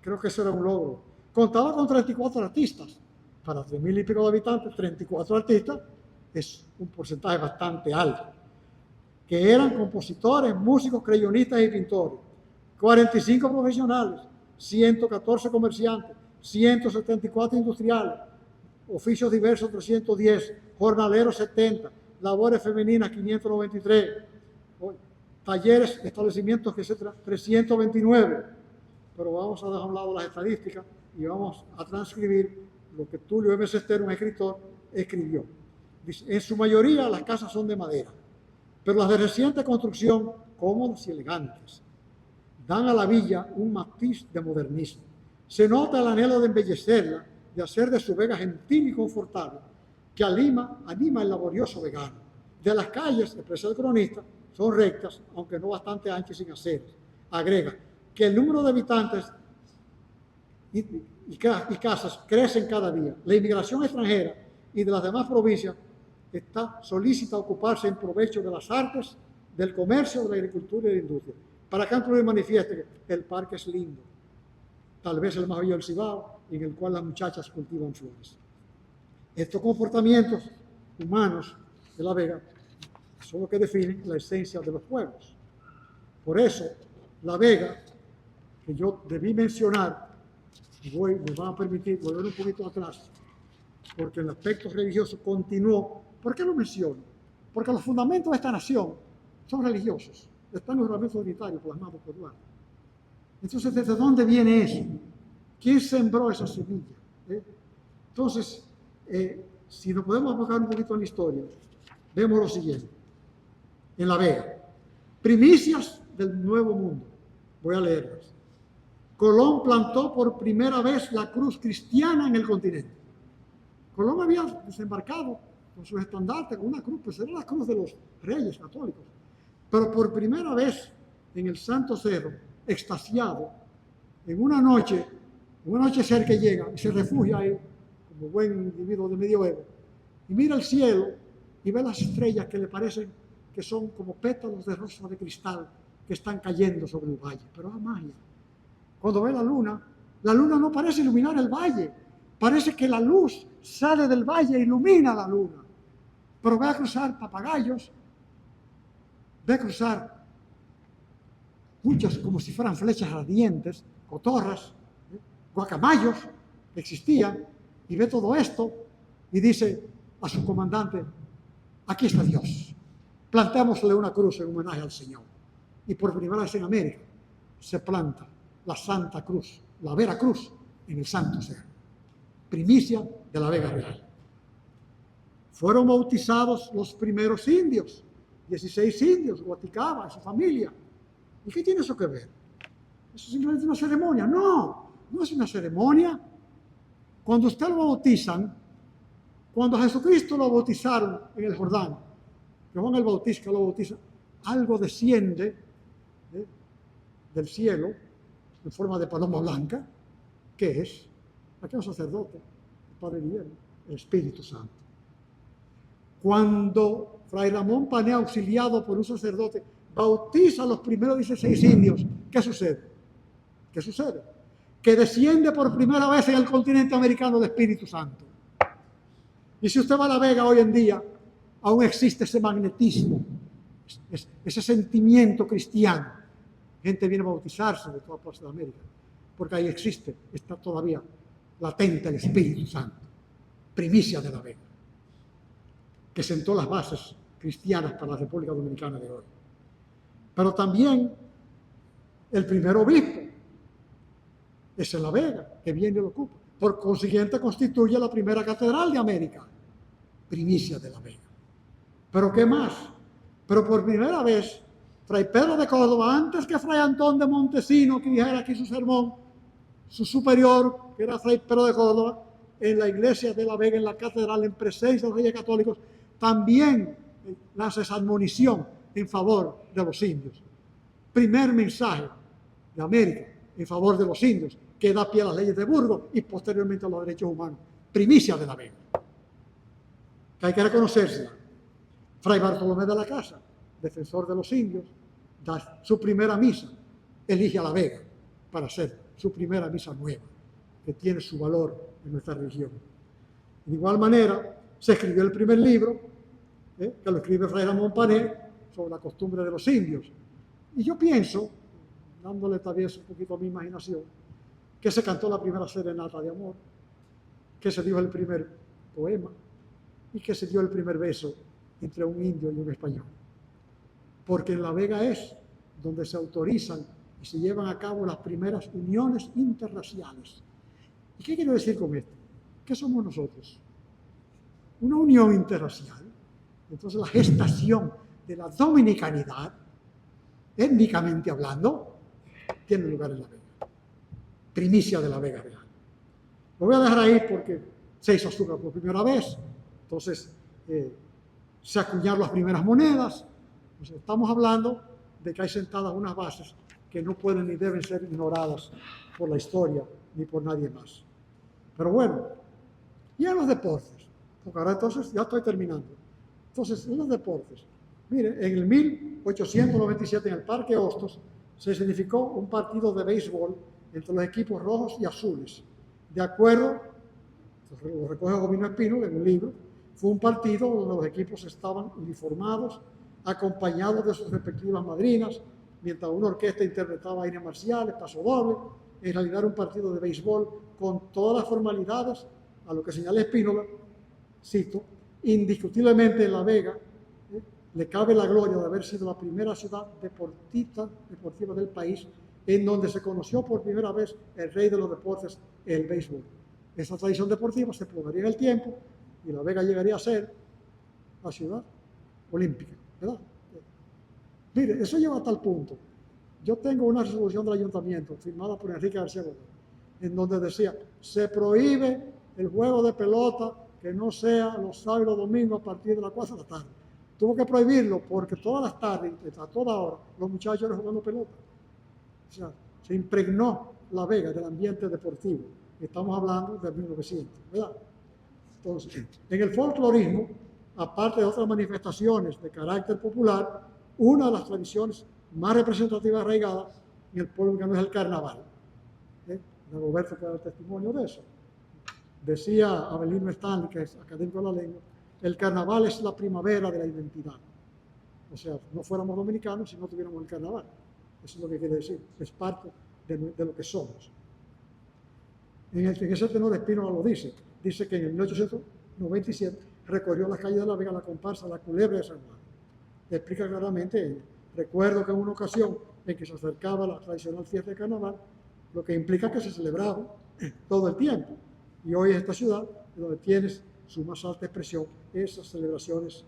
Creo que eso era un logro. Contaba con 34 artistas. Para 3.000 y pico de habitantes, 34 artistas es un porcentaje bastante alto. Que eran compositores, músicos, creyonistas y pintores. 45 profesionales, 114 comerciantes, 174 industriales, oficios diversos 310, jornaleros 70, labores femeninas 593, talleres, establecimientos, etc., 329. Pero vamos a dejar a un lado las estadísticas y vamos a transcribir lo que Tulio M. Cestero, un escritor, escribió. Dice, en su mayoría las casas son de madera, pero las de reciente construcción, cómodas y elegantes, dan a la villa un matiz de modernismo. Se nota el anhelo de embellecerla, de hacer de su Vega gentil y confortable, que anima el laborioso vegano. De las calles, expresa el cronista, son rectas, aunque no bastante anchas sin aceras. Agrega que el número de habitantes y casas crecen cada día. La inmigración extranjera y de las demás provincias está solícita a ocuparse en provecho de las artes, del comercio, de la agricultura y de la industria. Para concluir, manifieste que el parque es lindo, tal vez el más bello del Cibao, en el cual las muchachas cultivan flores. Estos comportamientos humanos de La Vega son lo que definen la esencia de los pueblos. Por eso, La Vega, que yo debí mencionar, me van a permitir volver un poquito atrás, porque el aspecto religioso continuó. ¿Por qué lo menciono? Porque los fundamentos de esta nación son religiosos. Están en los fundamentos unitarios plasmados por Duarte. Entonces, ¿desde dónde viene eso? ¿Quién sembró esa semilla? Entonces, si nos podemos enfocar un poquito en la historia, vemos lo siguiente. En La Vega, primicias del Nuevo Mundo. Voy a leerlas. Colón plantó por primera vez la cruz cristiana en el continente. Colón había desembarcado con sus estandartes, con una cruz, pues era la cruz de los reyes católicos. Pero por primera vez en el Santo Cerro, extasiado, en una noche ser que llega y se refugia ahí, como buen individuo de medioevo, y mira el cielo y ve las estrellas que le parecen que son como pétalos de rosa de cristal que están cayendo sobre el valle. Pero es magia. Cuando ve la luna no parece iluminar el valle, parece que la luz sale del valle e ilumina la luna. Pero ve a cruzar papagayos, ve a cruzar muchas como si fueran flechas radiantes, cotorras, guacamayos que existían, y ve todo esto y dice a su comandante: aquí está Dios, plantémosle una cruz en homenaje al Señor. Y por primera vez en América se planta la Santa Cruz, la Vera Cruz, en el Santo Cerro. Primicia de La Vega Real. Fueron bautizados los primeros indios, 16 indios, Guaticaba y su familia. ¿Y qué tiene eso que ver? ¿Eso es simplemente una ceremonia? No, no es una ceremonia. Cuando usted lo bautizan, cuando a Jesucristo lo bautizaron en el Jordán, que Juan el Bautista lo bautiza, algo desciende del cielo en forma de paloma blanca, que es aquel sacerdote, el Padre Guillermo, el Espíritu Santo. Cuando Fray Ramón Pané, auxiliado por un sacerdote, bautiza a los primeros 16 indios, ¿qué sucede? ¿Qué sucede? Que desciende por primera vez en el continente americano el Espíritu Santo. Y si usted va a La Vega hoy en día, aún existe ese magnetismo, ese sentimiento cristiano. Gente viene a bautizarse de toda parte de América, porque ahí existe, está todavía latente el Espíritu Santo, primicia de La Vega, que sentó las bases cristianas para la República Dominicana de hoy. Pero también el primer obispo es en La Vega, que viene y lo ocupa. Por consiguiente, constituye la primera catedral de América, primicia de La Vega. ¿Pero qué más? Pero por primera vez, Fray Pedro de Córdoba, antes que Fray Antón de Montesino, que dijera aquí su sermón, su superior, que era Fray Pedro de Córdoba, en la iglesia de La Vega, en la catedral, en presencia de los reyes católicos, también lanza esa admonición en favor de los indios. Primer mensaje de América en favor de los indios, que da pie a las leyes de Burgos y posteriormente a los derechos humanos. Primicia de La Vega, que hay que reconocerse. Fray Bartolomé de la Casa, defensor de los indios, da su primera misa, elige a La Vega para hacer su primera misa nueva, que tiene su valor en nuestra religión. De igual manera, se escribió el primer libro, que lo escribe Fray Ramón Pané, sobre la costumbre de los indios. Y yo pienso, dándole tal vez un poquito a mi imaginación, que se cantó la primera serenata de amor, que se dio el primer poema y que se dio el primer beso entre un indio y un español. Porque en La Vega es donde se autorizan y se llevan a cabo las primeras uniones interraciales. ¿Y qué quiero decir con esto? ¿Qué somos nosotros? Una unión interracial. Entonces la gestación de la dominicanidad, étnicamente hablando, tiene lugar en La Vega. Primicia de La Vega Real. Lo voy a dejar ahí porque se hizo azúcar por primera vez, entonces se acuñaron las primeras monedas. Entonces, estamos hablando de que hay sentadas unas bases que no pueden ni deben ser ignoradas por la historia ni por nadie más. Pero bueno, y en los deportes, porque ahora entonces ya estoy terminando. Entonces, en los deportes, mire, en el 1897 en el Parque Hostos se significó un partido de béisbol entre los equipos rojos y azules. De acuerdo, lo recoge Gobino Espino en un libro, fue un partido donde los equipos estaban uniformados, acompañados de sus respectivas madrinas, mientras una orquesta interpretaba aires marciales, paso doble. En realidad era un partido de béisbol con todas las formalidades, a lo que señala Espínola, cito, indiscutiblemente en La Vega le cabe la gloria de haber sido la primera ciudad deportiva del país en donde se conoció por primera vez el rey de los deportes, el béisbol. Esa tradición deportiva se prolongaría en el tiempo y La Vega llegaría a ser la ciudad olímpica, ¿verdad? Mire, eso lleva a tal punto. Yo tengo una resolución del ayuntamiento firmada por Enrique García Gómez, en donde decía, se prohíbe el juego de pelota que no sea los sábados y los domingos a partir de las 4 de la tarde. Tuvo que prohibirlo porque todas las tardes, a toda hora, los muchachos eran jugando pelota. O sea, se impregnó La Vega del ambiente deportivo. Estamos hablando de 1900, ¿verdad? Entonces, en el folclorismo, aparte de otras manifestaciones de carácter popular, una de las tradiciones más representativas arraigadas en el pueblo mexicano es el carnaval. Dagoberto puede dar testimonio de eso. Decía Abelino Stanley, que es académico de la lengua, el carnaval es la primavera de la identidad. O sea, no fuéramos dominicanos si no tuviéramos el carnaval. Eso es lo que quiere decir, es parte de lo que somos. En ese tenor Espínola lo dice que en el 1897 recorrió las calles de La Vega la comparsa La Culebra de San Juan. Explica claramente, recuerdo que en una ocasión en que se acercaba la tradicional fiesta de carnaval, lo que implica que se celebraba todo el tiempo. Y hoy esta ciudad, donde tienes su más alta expresión, esas celebraciones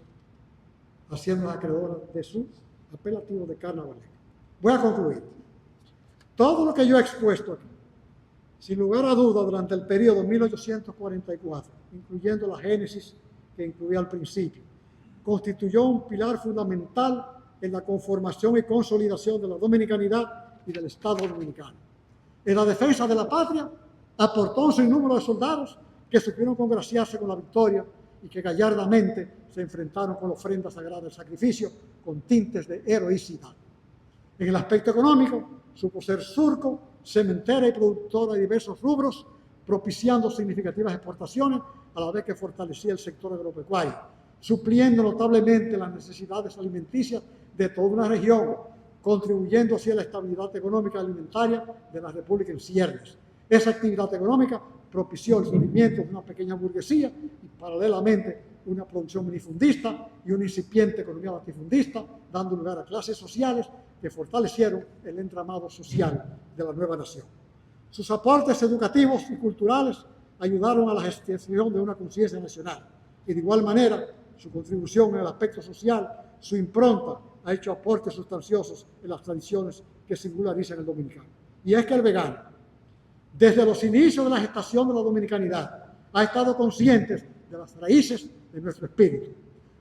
haciendo acreedora de su apelativo de carnaval. Voy a concluir. Todo lo que yo he expuesto aquí, sin lugar a duda, durante el periodo 1844, incluyendo la génesis que incluía al principio, constituyó un pilar fundamental en la conformación y consolidación de la dominicanidad y del Estado dominicano. En la defensa de la patria, aportó un sinnúmero de soldados que supieron congraciarse con la victoria y que gallardamente se enfrentaron con la ofrenda sagrada del sacrificio con tintes de heroicidad. En el aspecto económico, supo ser surco, cementera y productora de diversos rubros, propiciando significativas exportaciones a la vez que fortalecía el sector agropecuario, supliendo notablemente las necesidades alimenticias de toda una región, contribuyendo así a la estabilidad económica y alimentaria de la República en ciernes. Esa actividad económica propició el surgimiento de una pequeña burguesía y paralelamente una producción minifundista y una incipiente economía latifundista, dando lugar a clases sociales que fortalecieron el entramado social de la nueva nación. Sus aportes educativos y culturales ayudaron a la gestación de una conciencia nacional y de igual manera su contribución en el aspecto social, su impronta, ha hecho aportes sustanciosos en las tradiciones que singularizan el dominicano. Y es que el vegano, desde los inicios de la gestación de la dominicanidad, ha estado consciente de las raíces de nuestro espíritu,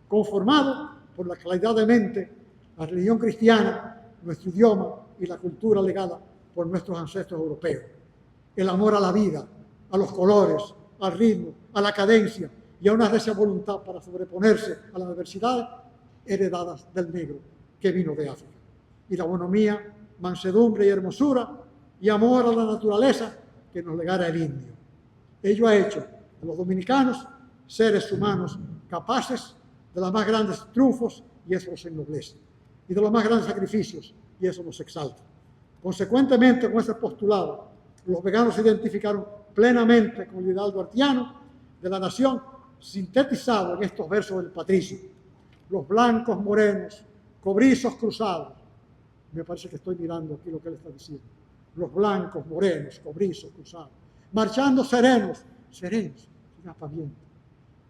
conformado por la claridad de mente, la religión cristiana, nuestro idioma y la cultura legada por nuestros ancestros europeos. El amor a la vida, a los colores, al ritmo, a la cadencia y a una recia voluntad para sobreponerse a las adversidades heredadas del negro que vino de África. Y la bonomía, mansedumbre y hermosura y amor a la naturaleza que nos legara el indio. Ello ha hecho a los dominicanos seres humanos capaces de los más grandes triunfos y eso los ennoblece, y de los más grandes sacrificios y eso nos exalta. Consecuentemente, con ese postulado, los veganos se identificaron plenamente con el ideal duartiano de la nación, sintetizado en estos versos del patricio. Los blancos morenos, cobrizos cruzados. Me parece que estoy mirando aquí lo que él está diciendo. Los blancos morenos, cobrizos cruzados. Marchando serenos, bien.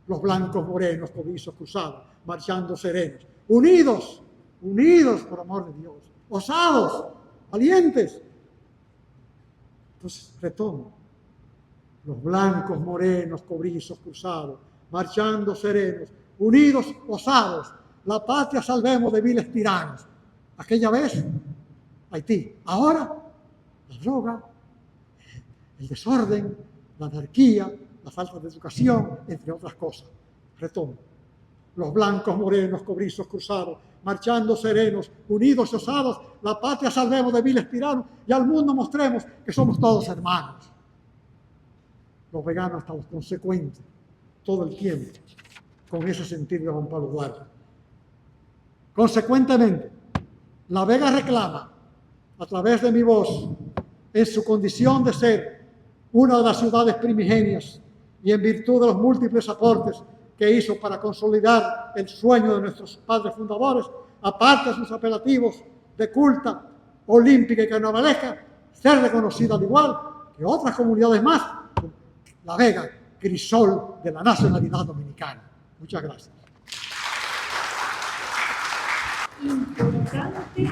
Los blancos morenos, cobrizos cruzados, marchando serenos. Unidos, por amor de Dios. Osados, valientes. Entonces, retomo. Los blancos morenos, cobrizos cruzados, marchando serenos, unidos, osados, la patria salvemos de viles tiranos. Aquella vez, Haití. Ahora, la droga, el desorden, la anarquía, la falta de educación, entre otras cosas. Retomo. los blancos morenos, cobrizos cruzados, marchando serenos, unidos y osados, la patria salvemos de viles tiranos y al mundo mostremos que somos todos hermanos. Los veganos estamos consecuentes todo el tiempo con ese sentir de Juan Pablo Duarte. Consecuentemente, La Vega reclama, a través de mi voz, en su condición de ser una de las ciudades primigenias y en virtud de los múltiples aportes que hizo para consolidar el sueño de nuestros padres fundadores, aparte de sus apelativos de culta, olímpica y carnavalesca, ser reconocida al igual que otras comunidades más, La Vega, crisol de la nacionalidad dominicana. Muchas gracias. Importante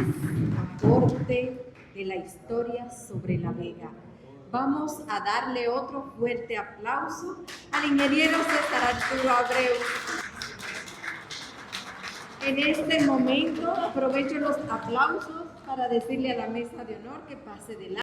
aporte de la historia sobre La Vega. Vamos a darle otro fuerte aplauso al ingeniero César Arturo Abreu. En este momento aprovecho los aplausos para decirle a la mesa de honor que pase de lado.